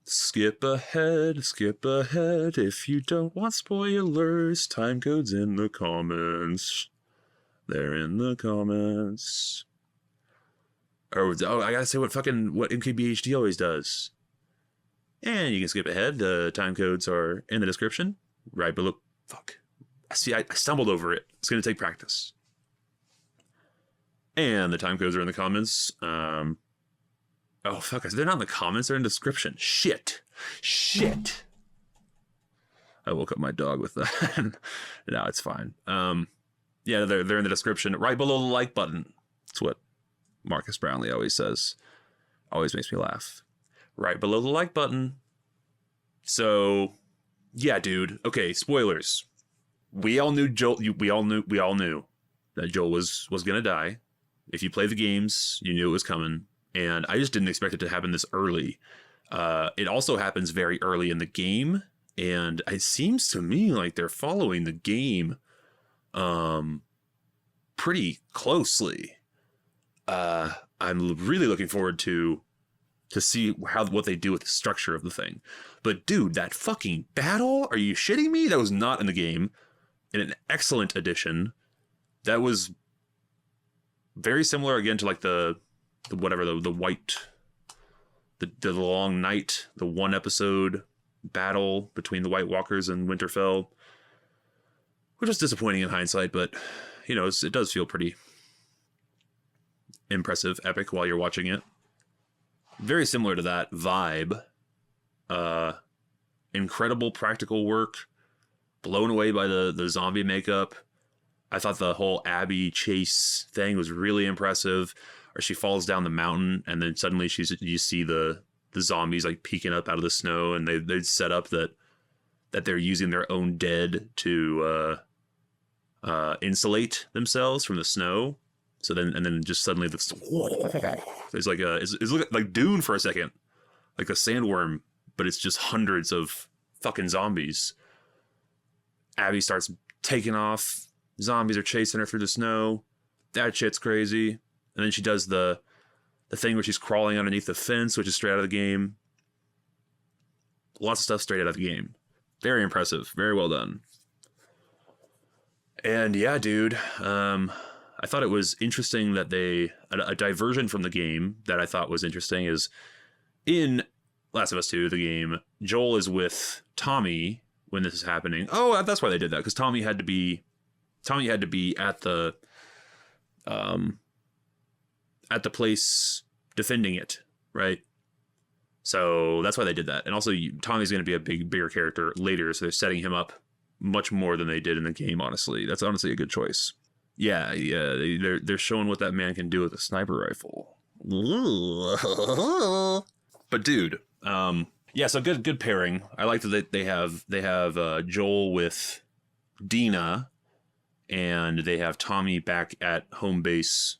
Skip ahead if you don't want spoilers. Time codes in the comments. They're in the comments. Oh, I gotta say what MKBHD always does. And you can skip ahead. The time codes are in the description. Right below. Fuck. See, I stumbled over it. It's gonna take practice. And the time codes are in the comments. Oh, fuck. They're not in the comments. They're in the description. Shit. I woke up my dog with that. No, it's fine. Yeah, they're in the description. Right below the like button. That's what Marcus Brownlee always says. Always makes me laugh. Right below the like button. So, yeah, dude. Okay, spoilers. We all knew Joel. We all knew that Joel was gonna die. If you play the games, you knew it was coming. And I just didn't expect it to happen this early. It also happens very early in the game. And it seems to me like they're following the game pretty closely. I'm really looking forward to see what they do with the structure of the thing. But dude, that fucking battle? Are you shitting me? That was not in the game. In an excellent addition. That was very similar again to like the white, the long night, the one episode battle between the White Walkers and Winterfell, which was disappointing in hindsight, but you know, it does feel pretty impressive, epic while you're watching it. Very similar to that vibe. Incredible practical work, blown away by the zombie makeup. I thought the whole Abby chase thing was really impressive. Or she falls down the mountain, and then suddenly you see the zombies like peeking up out of the snow, and they set up that they're using their own dead to insulate themselves from the snow. So then just suddenly there's like it's like Dune for a second, like a sandworm, but it's just hundreds of fucking zombies. Abby starts taking off. Zombies are chasing her through the snow. That shit's crazy. And then she does the thing where she's crawling underneath the fence, which is straight out of the game. Lots of stuff straight out of the game. Very impressive. Very well done. And yeah, dude, I thought it was interesting that a diversion from the game that I thought was interesting is in Last of Us 2, the game, Joel is with Tommy when this is happening. Oh, that's why they did that, because Tommy had to be at the place defending it, right? So that's why they did that. And also, Tommy's going to be a bigger character later, so they're setting him up much more than they did in the game, honestly. That's honestly a good choice. Yeah, they're showing what that man can do with a sniper rifle. But dude, yeah, so good pairing. I like that they have Joel with Dina, and they have Tommy back at home base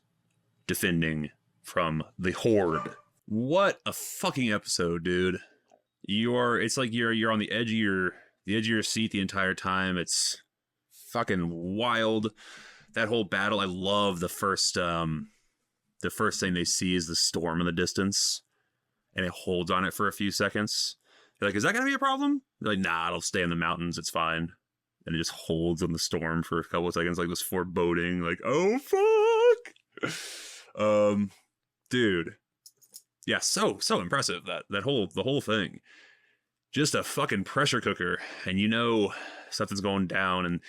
defending from the Horde. What a fucking episode, dude. It's like you're on the edge of your seat the entire time. It's fucking wild. That whole battle, I love the first thing they see is the storm in the distance, and it holds on it for a few seconds. They're like, is that gonna be a problem? They're like, nah, it'll stay in the mountains, it's fine. And it just holds on the storm for a couple of seconds, like this foreboding, like, oh fuck. Dude, yeah, so impressive the whole thing, just a fucking pressure cooker, and you know something's going down, and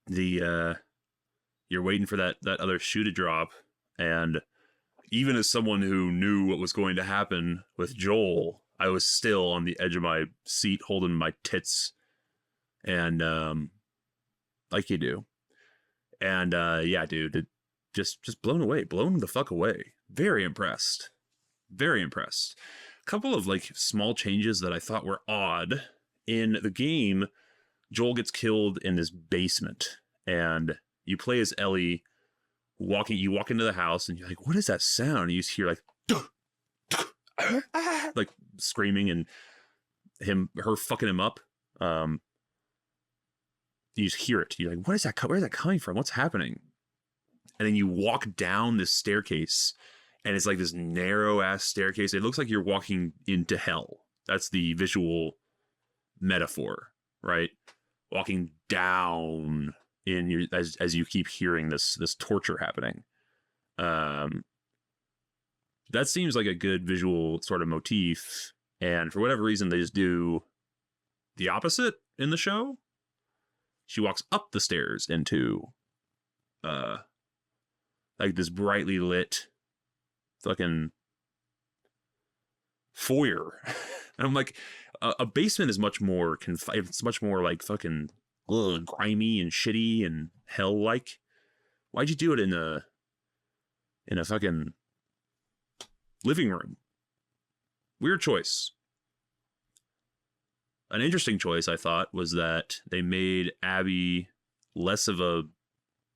you're waiting for that other shoe to drop, and even as someone who knew what was going to happen with Joel, I was still on the edge of my seat holding my tits, and like you do, and yeah, dude, it just blown the fuck away. Very impressed. couple of like small changes that I thought were odd. In the game, Joel gets killed in this basement, and you play as Ellie. You walk into the house, and you're like, "What is that sound?" And you just hear like screaming and her fucking him up. You just hear it. You're like, "What is that? Where's that coming from? What's happening?" And then you walk down this staircase, and it's like this narrow ass staircase. It looks like you're walking into hell. That's the visual metaphor, right? Walking down in your as you keep hearing this torture happening. That seems like a good visual sort of motif, and for whatever reason they just do the opposite in the show. She walks up the stairs into like this brightly lit fucking foyer. And I'm like, a basement is much more it's much more like fucking grimy and shitty and hell like. Why'd you do it in a fucking living room? Weird choice. An interesting choice, I thought, was that they made Abby less of a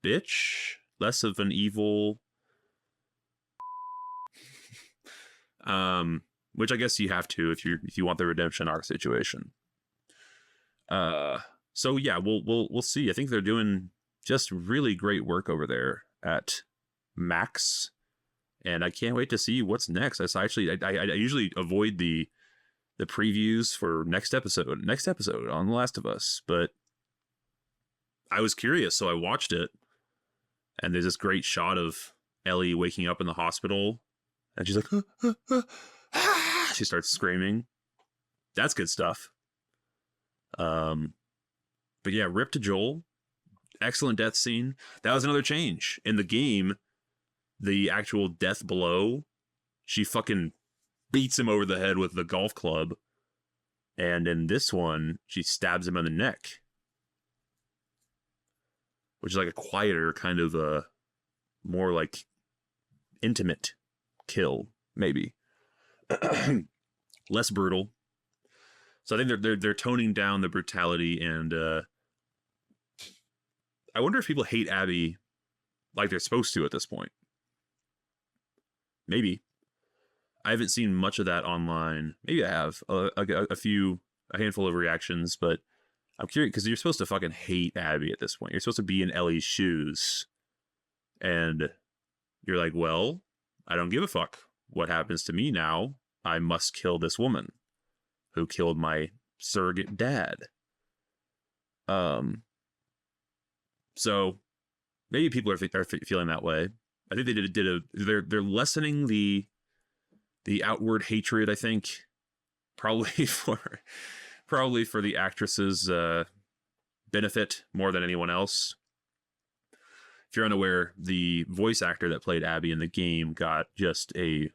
bitch, less of an evil, which I guess you have to if you want the redemption arc situation. So yeah, we'll see. I think they're doing just really great work over there at Max, and I can't wait to see what's next. I usually avoid the previews for next episode on The Last of Us, but I was curious, so I watched it, and there's this great shot of Ellie waking up in the hospital, and she's like, she starts screaming. That's good stuff. But yeah, rip to Joel. Excellent death scene. That was another change. In the game, the actual death blow, she fucking beats him over the head with the golf club. And in this one, she stabs him on the neck. Which is like a quieter, kind of a more like intimate kill, maybe. Less brutal. So I think they're toning down the brutality, and I wonder if people hate Abby like they're supposed to at this point. Maybe. I haven't seen much of that online. Maybe I have a handful of reactions, but I'm curious because you're supposed to fucking hate Abby at this point. You're supposed to be in Ellie's shoes, and you're like, well, I don't give a fuck what happens to me now. I must kill this woman who killed my surrogate dad. So maybe people are feeling that way. I think they're lessening the outward hatred, I think, probably for the actress's benefit more than anyone else. If you're unaware, the voice actor that played Abby in the game got just a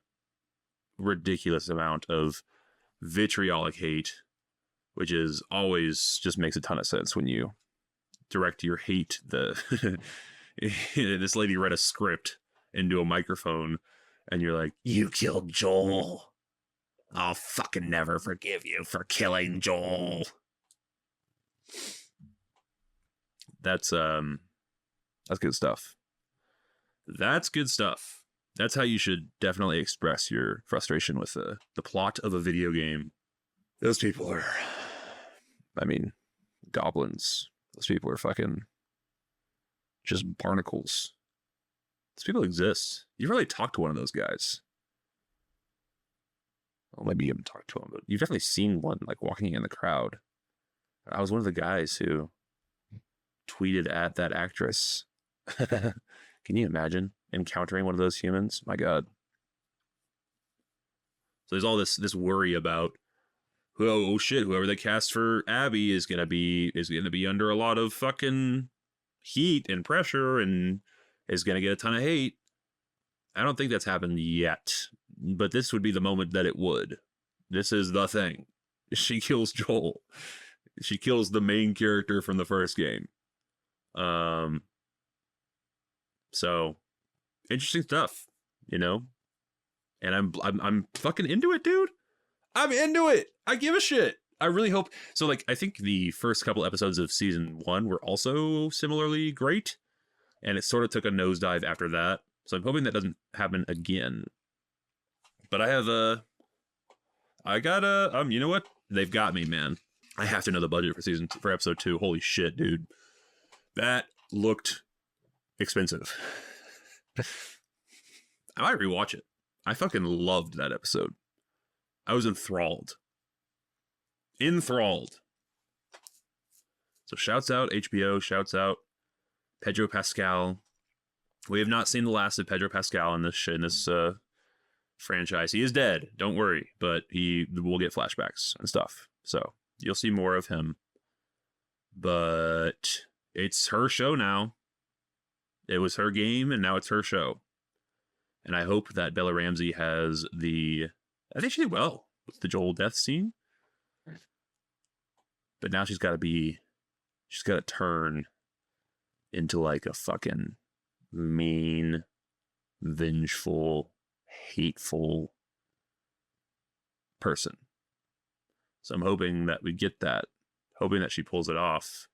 ridiculous amount of vitriolic hate, which is always just makes a ton of sense when you direct your hate. This lady read a script into a microphone, and you're like, "You killed Joel. I'll fucking never forgive you for killing Joel." That's good stuff. That's good stuff. That's how you should definitely express your frustration with the plot of a video game. Those people are, goblins. Those people are fucking just barnacles. Those people exist. You've really talked to one of those guys. Well, maybe you haven't talked to him, but you've definitely seen one like walking in the crowd. I was one of the guys who tweeted at that actress. Can you imagine encountering one of those humans? My God. So there's all this worry about, oh shit, whoever they cast for Abby is gonna be under a lot of fucking heat and pressure and is gonna get a ton of hate. I don't think that's happened yet, but this would be the moment that it would. This is the thing. She kills Joel. She kills the main character from the first game. So interesting stuff, you know? And I'm fucking into it, dude. I'm into it. I give a shit. I really hope so. Like, I think the first couple episodes of season 1 were also similarly great, and it sort of took a nosedive after that. So I'm hoping that doesn't happen again. But I got you know what? They've got me, man. I have to know the budget for episode 2. Holy shit, dude. That looked expensive. I might rewatch it. I fucking loved that episode. I was enthralled. So shouts out HBO, shouts out Pedro Pascal. We have not seen the last of Pedro Pascal in this franchise. He is dead, don't worry, but he will get flashbacks and stuff. So you'll see more of him. But it's her show now. It was her game, and now it's her show. And I hope that Bella Ramsey has I think she did well with the Joel death scene. But now she's got to turn into like a fucking mean, vengeful, hateful person. So I'm hoping that we get that. Hoping that she pulls it off.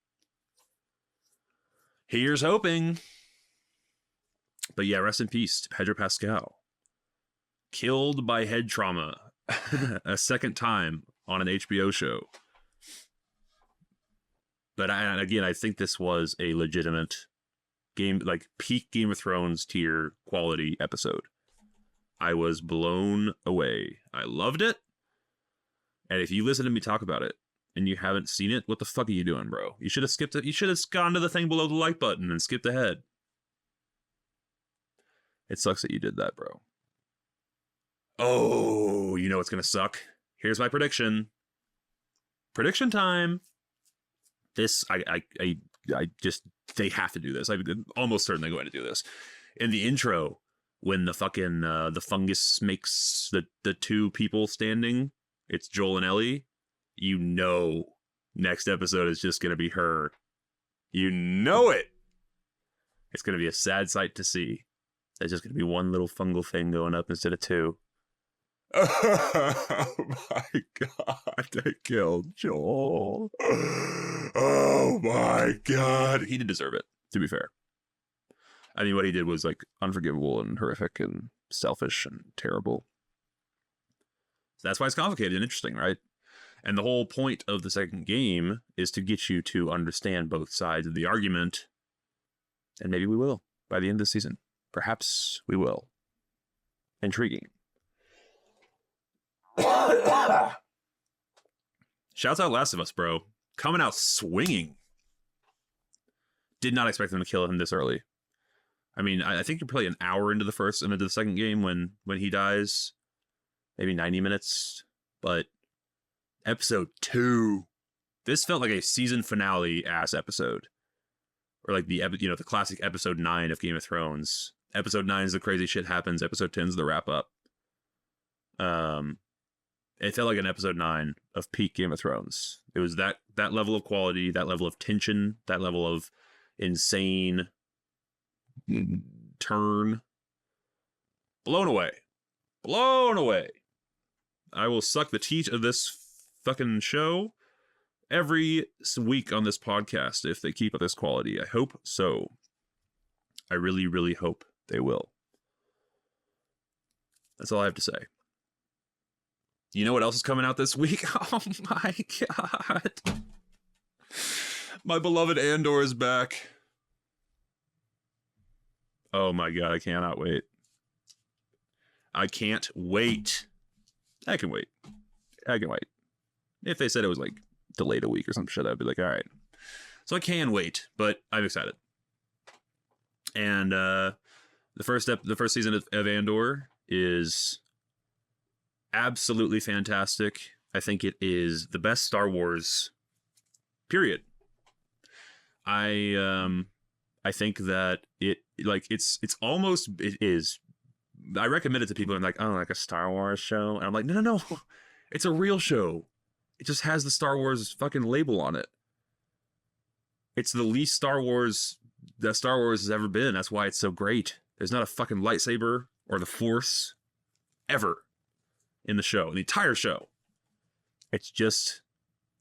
Here's hoping. But yeah, rest in peace to Pedro Pascal. Killed by head trauma a second time on an HBO show. But I think this was a legitimate game, like peak Game of Thrones tier quality episode. I was blown away. I loved it. And if you listen to me talk about it and you haven't seen it, what the fuck are you doing, bro? You should have skipped it. You should have gone to the thing below the like button and skipped ahead. It sucks that you did that, bro. Oh, you know what's going to suck? Here's my prediction. Prediction time. This, I just, they have to do this. I'm almost certain they're going to do this. In the intro, when the fucking, the fungus makes the two people standing, it's Joel and Ellie, you know next episode is just going to be her. You know it. It's going to be a sad sight to see. There's just going to be one little fungal thing going up instead of two. Oh my god, they killed Joel. Oh my god. He did deserve it, to be fair. I mean, what he did was like unforgivable and horrific and selfish and terrible. So that's why it's complicated and interesting, right? And the whole point of the second game is to get you to understand both sides of the argument. And maybe we will by the end of the season. Perhaps we will. Intriguing. Shouts out Last of Us, bro. Coming out swinging. Did not expect them to kill him this early. I mean, I think you're probably an hour into the second game when he dies. Maybe 90 minutes. But episode 2. This felt like a season finale ass episode. Or like the classic episode 9 of Game of Thrones. Episode 9 is the crazy shit happens. Episode 10 is the wrap up. It felt like an episode 9 of peak Game of Thrones. It was that level of quality, that level of tension, that level of insane turn. Blown away. I will suck the teat of this fucking show every week on this podcast if they keep up this quality. I hope so. I really, really hope they will. That's all I have to say. You know what else is coming out this week? Oh my god. My beloved Andor is back. Oh my god, I cannot wait. I can't wait. I can wait. If they said it was like delayed a week or some shit, I'd be like, all right. So I can wait, but I'm excited. And the first season of Andor is absolutely fantastic. I think it is the best Star Wars, period. I think that it is. I recommend it to people and like, oh, like a Star Wars show. And I'm like, no. It's a real show. It just has the Star Wars fucking label on it. It's the least Star Wars that Star Wars has ever been. That's why it's so great. There's not a fucking lightsaber or the Force ever in the show, in the entire show. It's just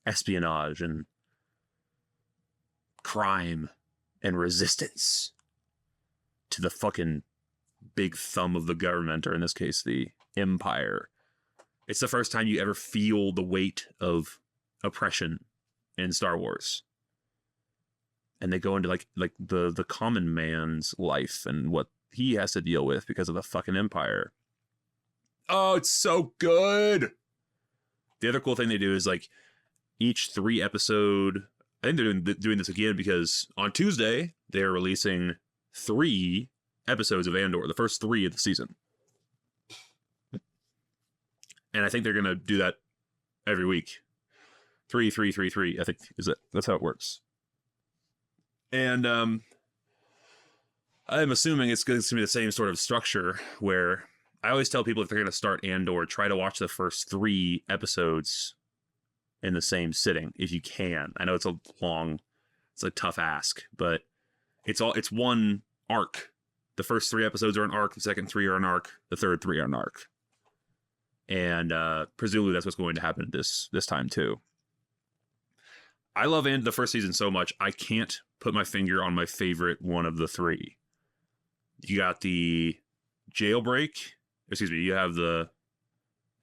espionage and crime and resistance to the fucking big thumb of the government, or in this case, the empire. It's the first time you ever feel the weight of oppression in Star Wars. And they go into like the common man's life and what he has to deal with because of the fucking empire. Oh, it's so good. The other cool thing they do is like each 3 episode. I think they're doing this again because on Tuesday they're releasing 3 episodes of Andor, the first 3 of the season. And I think they're gonna do that every week. 3, 3, 3, 3. I think that's how it works. And I'm assuming it's going to be the same sort of structure where I always tell people if they're going to start Andor, try to watch the first 3 episodes in the same sitting if you can. I know it's a tough ask, but it's one arc. The first 3 episodes are an arc, the second 3 are an arc, the third 3 are an arc. And presumably that's what's going to happen this time too. I love the first season so much, I can't put my finger on my favorite one of the 3. You got the jailbreak. Excuse me. You have the.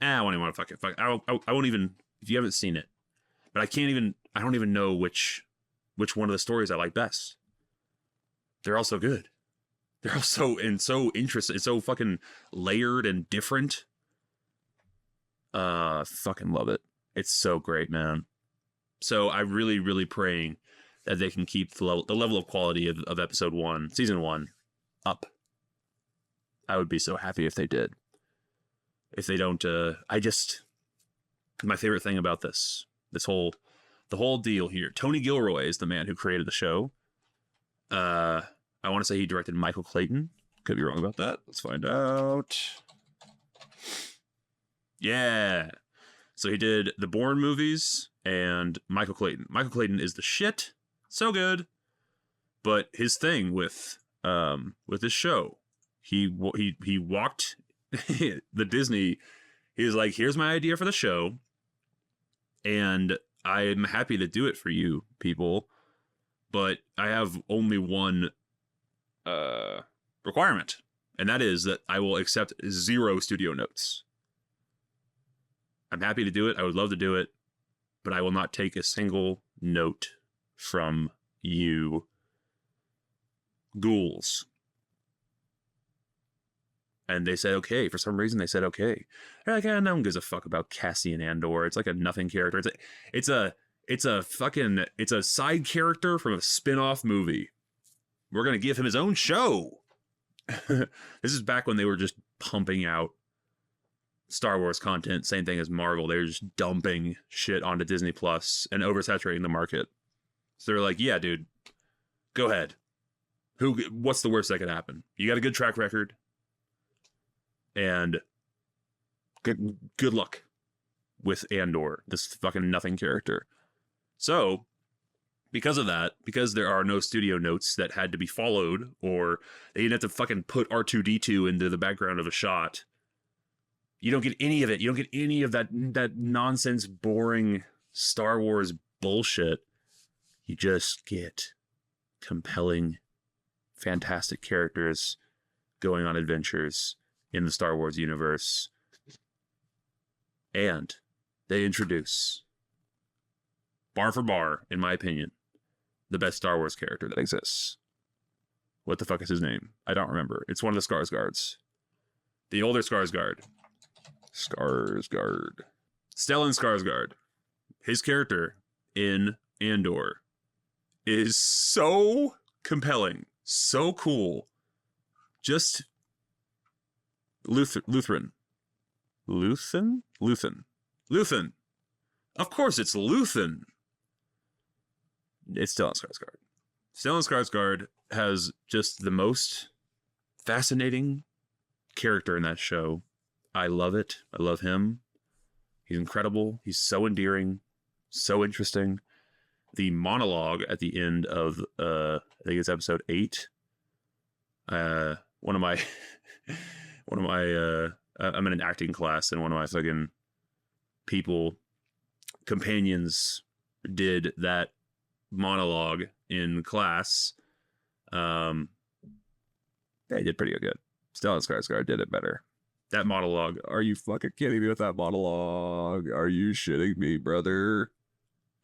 I won't even want to fuck. I won't even. If you haven't seen it, but I don't even know which one of the stories I like best. They're all so good. They're all so interesting. It's so fucking layered and different. Fucking love it. It's so great, man. So I'm really, really praying that they can keep the level of quality of episode 1, season 1, up. I would be so happy if they did. If they don't, my favorite thing about the whole deal here, Tony Gilroy is the man who created the show. I want to say he directed Michael Clayton. Could be wrong about that. Let's find out. Yeah. So he did the Bourne movies and Michael Clayton. Michael Clayton is the shit. So good. But his thing with this show, he walked the Disney. He was like, here's my idea for the show. And I'm happy to do it for you people. But I have only one requirement. And that is that I will accept 0 studio notes. I'm happy to do it. I would love to do it. But I will not take a single note from you ghouls. And they said okay. For some reason they said okay. They're like, no one gives a fuck about Cassian Andor. It's like a nothing character. It's a side character from a spin-off movie. We're gonna give him his own show. This is back when they were just pumping out Star Wars content, same thing as Marvel. They were just dumping shit onto Disney Plus and oversaturating the market. So they're like, yeah, dude, go ahead. What's the worst that could happen? You got a good track record. And good luck with Andor, this fucking nothing character. So, because of that, because there are no studio notes that had to be followed, or they didn't have to fucking put R2-D2 into the background of a shot, you don't get any of it. You don't get any of that nonsense, boring Star Wars bullshit. You just get compelling, fantastic characters going on adventures in the Star Wars universe. And they introduce, bar for bar, in my opinion, the best Star Wars character that exists. What the fuck is his name? I don't remember. It's one of the Skarsgårds. The older Skarsgård. Stellan Skarsgård. His character in Andor is so compelling, so cool. Just Luthen. Of course it's Luthen. It's Stellan Skarsgård. Stellan Skarsgård has just the most fascinating character in that show. I love it. I love him. He's incredible. He's so endearing, so interesting. The monologue at the end of, I think it's episode 8. I'm in an acting class, and one of my fucking people companions did that monologue in class. They did pretty good. Stellan Skarsgård did it better. That monologue. Are you fucking kidding me with that monologue? Are you shitting me, brother?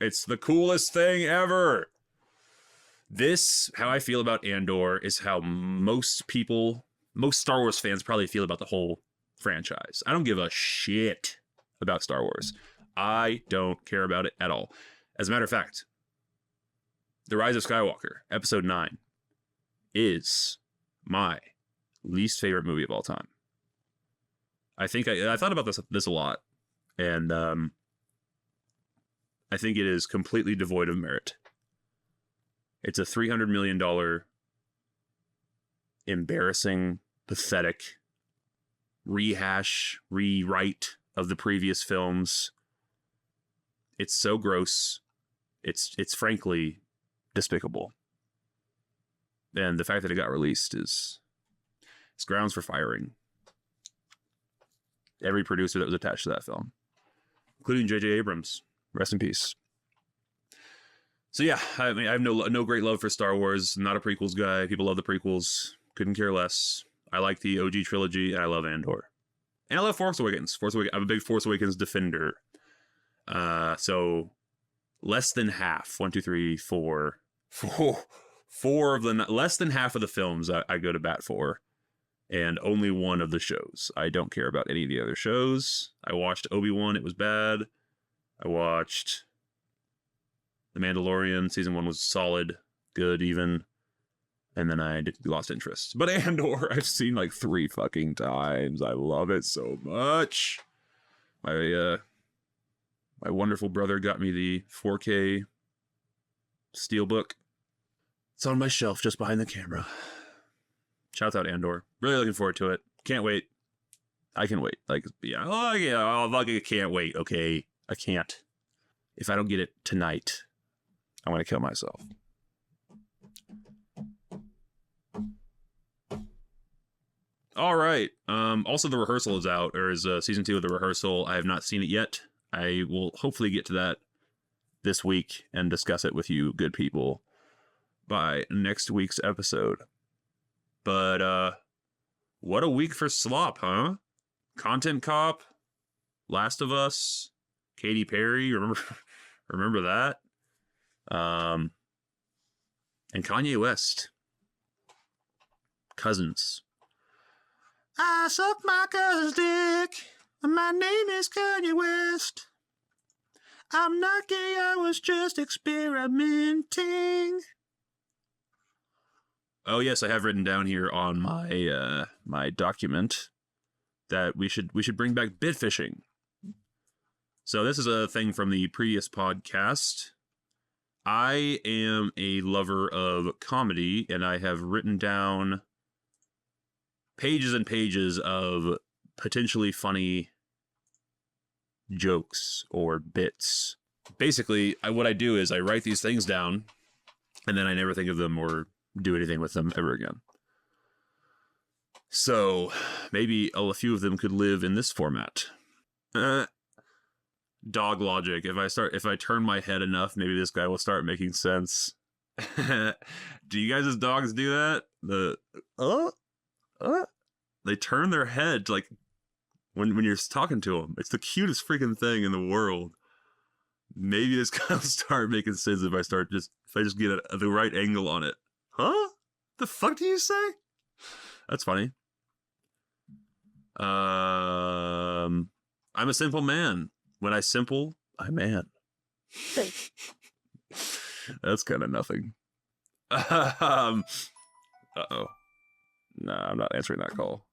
It's the coolest thing ever. This, how I feel about Andor, is how most Star Wars fans probably feel about the whole franchise. I don't give a shit about Star Wars. I don't care about it at all. As a matter of fact, The Rise of Skywalker, Episode 9, is my least favorite movie of all time. I think I thought about this a lot, and I think it is completely devoid of merit. It's a $300 million embarrassing, pathetic rewrite of the previous films. It's so gross. It's frankly despicable. And the fact that it got released is grounds for firing every producer that was attached to that film, including J.J. Abrams. Rest in peace. So yeah, I mean, I have no great love for Star Wars. I'm not a prequels guy. People love the prequels. Couldn't care less. I like the OG trilogy, and I love Andor. And I love Force Awakens. I'm a big Force Awakens defender. So less than half, 1, 2, 3, 4 of the, less than half of the films I go to bat for, and only one of the shows. I don't care about any of the other shows. I watched Obi-Wan. It was bad. I watched The Mandalorian. Season 1 was solid, good, even. And then I lost interest. But Andor, I've seen like 3 fucking times. I love it so much. My wonderful brother got me the 4K Steelbook. It's on my shelf just behind the camera. Shouts out Andor. Really looking forward to it. Can't wait. I can wait. Like, yeah. Oh, yeah. I can't wait. Okay. I can't. If I don't get it tonight, I'm going to kill myself. All right. Also, The Rehearsal is out. Or is season 2 of The Rehearsal. I have not seen it yet. I will hopefully get to that this week and discuss it with you good people by next week's episode. But what a week for Slop, huh? Content Cop, Last of Us, Katy Perry, remember that? And Kanye West. Cousins. I suck my cousin's dick. My name is Kanye West. I'm not gay, I was just experimenting. Oh yes, I have written down here on my my document that we should bring back bit fishing. So this is a thing from the previous podcast. I am a lover of comedy, and I have written down pages and pages of potentially funny jokes or bits. Basically, what I do is I write these things down, and then I never think of them or do anything with them ever again. So maybe a few of them could live in this format. Dog logic. If I turn my head enough, maybe this guy will start making sense. Do you guys as dogs do that? They turn their head like when you're talking to them. It's the cutest freaking thing in the world. Maybe this guy will start making sense if I just get the right angle on it. Huh? The fuck do you say? That's funny. I'm a simple man. When I simple, I man. That's kind of nothing. Uh-oh. Nah, I'm not answering that call.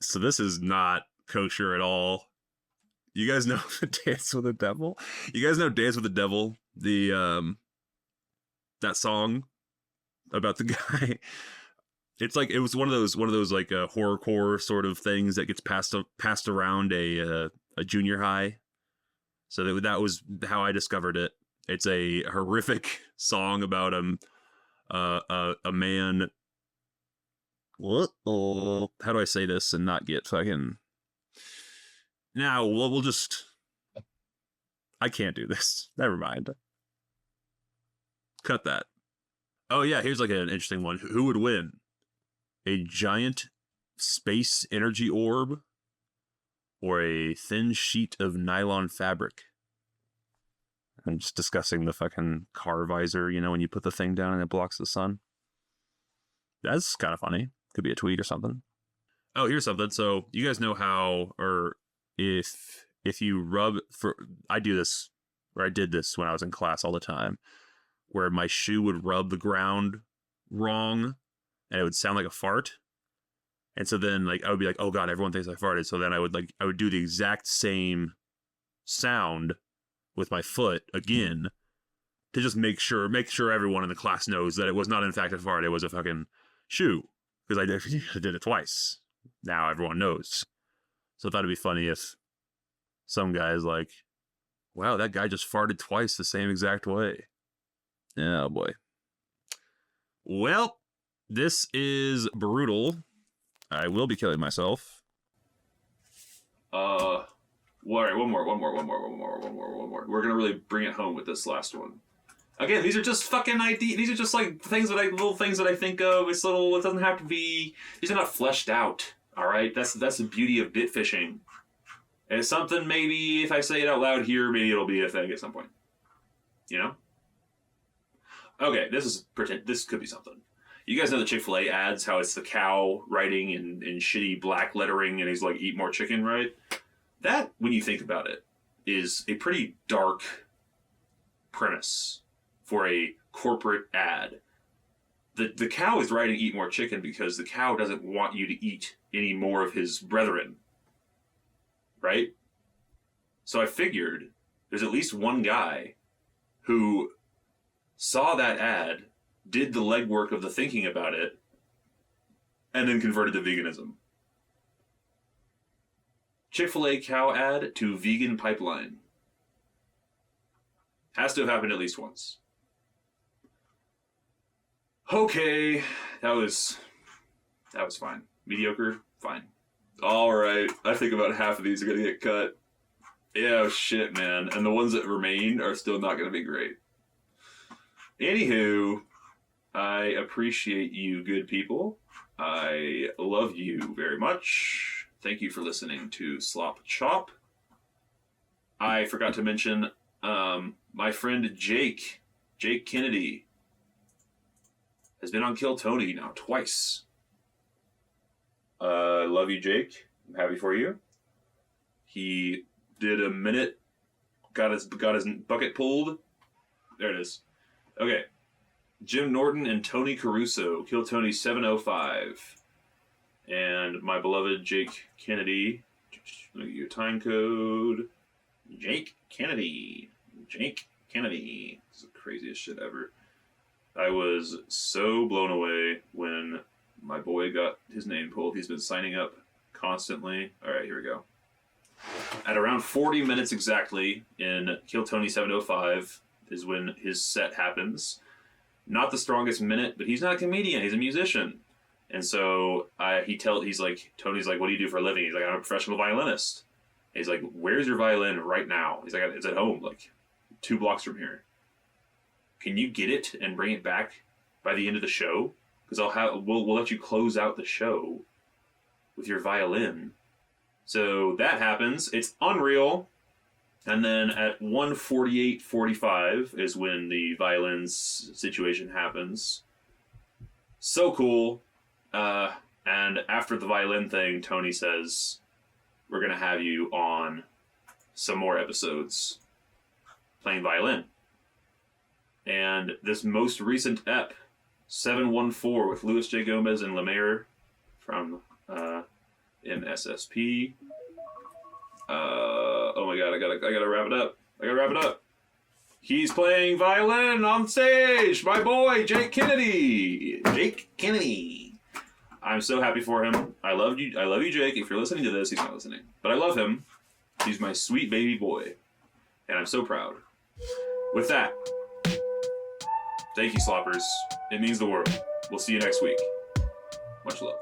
So this is not kosher at all. You guys know Dance with the Devil? You guys know Dance with the Devil? The that song about the guy. It was one of those like horrorcore sort of things that gets passed around a junior high. So that was how I discovered it. It's a horrific song about a man. What? How do I say this and not get fucking? Now, we'll just... I can't do this. Never mind. Cut that. Oh, yeah, here's like an interesting one. Who would win? A giant space energy orb or a thin sheet of nylon fabric? I'm just discussing the fucking car visor, you know, when you put the thing down and it blocks the sun. That's kind of funny. Could be a tweet or something. Oh, here's something. So you guys know how, or if you rub for, I do this, or I did this when I was in class all the time, where my shoe would rub the ground wrong and it would sound like a fart. And so then like I would be like, oh God, everyone thinks I farted. So then I would do the exact same sound with my foot again to just make sure everyone in the class knows that it was not in fact a fart, it was a fucking shoe. Because I did it twice. Now everyone knows. So I thought it'd be funny if some guy's like, wow, that guy just farted twice the same exact way. Oh boy. Well, this is brutal. I will be killing myself. All right, one more. We're gonna really bring it home with this last one. Again, these are just fucking ideas. These are just like little things that I think of. It doesn't have to be. These are not fleshed out. All right, that's the beauty of bit fishing. And it's something maybe if I say it out loud here, maybe it'll be a thing at some point. You know? Okay, this could be something. You guys know the Chick-fil-A ads, how it's the cow writing in shitty black lettering and he's like, eat more chicken, right? That, when you think about it, is a pretty dark premise for a corporate ad. The cow is writing eat more chicken because the cow doesn't want you to eat any more of his brethren. Right? So I figured there's at least one guy who saw that ad, did the legwork of the thinking about it, and then converted to veganism. Chick-fil-A cow ad to vegan pipeline. Has to have happened at least once. Okay, that was fine. Mediocre, fine. Alright, I think about half of these are gonna get cut. Yeah, shit, man. And the ones that remain are still not gonna be great. Anywho, I appreciate you good people. I love you very much. Thank you for listening to Slop Chop. I forgot to mention my friend Jake Kennedy, has been on Kill Tony now twice. Love you, Jake. I'm happy for you. He did a minute, got his bucket pulled. There it is. Okay. Jim Norton and Tony Caruso, Kill Tony 705. And my beloved Jake Kennedy. Let me give you a time code. Jake Kennedy. This is the craziest shit ever. I was so blown away when my boy got his name pulled. He's been signing up constantly. All right, here we go. At around 40 minutes exactly in Kill Tony 705 is when his set happens. Not the strongest minute, but he's not a comedian. He's a musician. And so Tony's like, what do you do for a living? He's like, I'm a professional violinist. And he's like, where's your violin right now? He's like, it's at home, like 2 blocks from here. Can you get it and bring it back by the end of the show? Because we'll let you close out the show with your violin. So that happens. It's unreal. And then at 1:48:45 is when the violins situation happens. So cool. And after the violin thing, Tony says, we're going to have you on some more episodes playing violin. And this most recent ep, 714 with Louis J. Gomez and Lemaire from MSSP. Oh my god, I gotta wrap it up. He's playing violin on stage. My boy, Jake Kennedy. I'm so happy for him. I love you, Jake. If you're listening to this, he's not listening. But I love him. He's my sweet baby boy. And I'm so proud. With that, thank you, Sloppers. It means the world. We'll see you next week. Much love.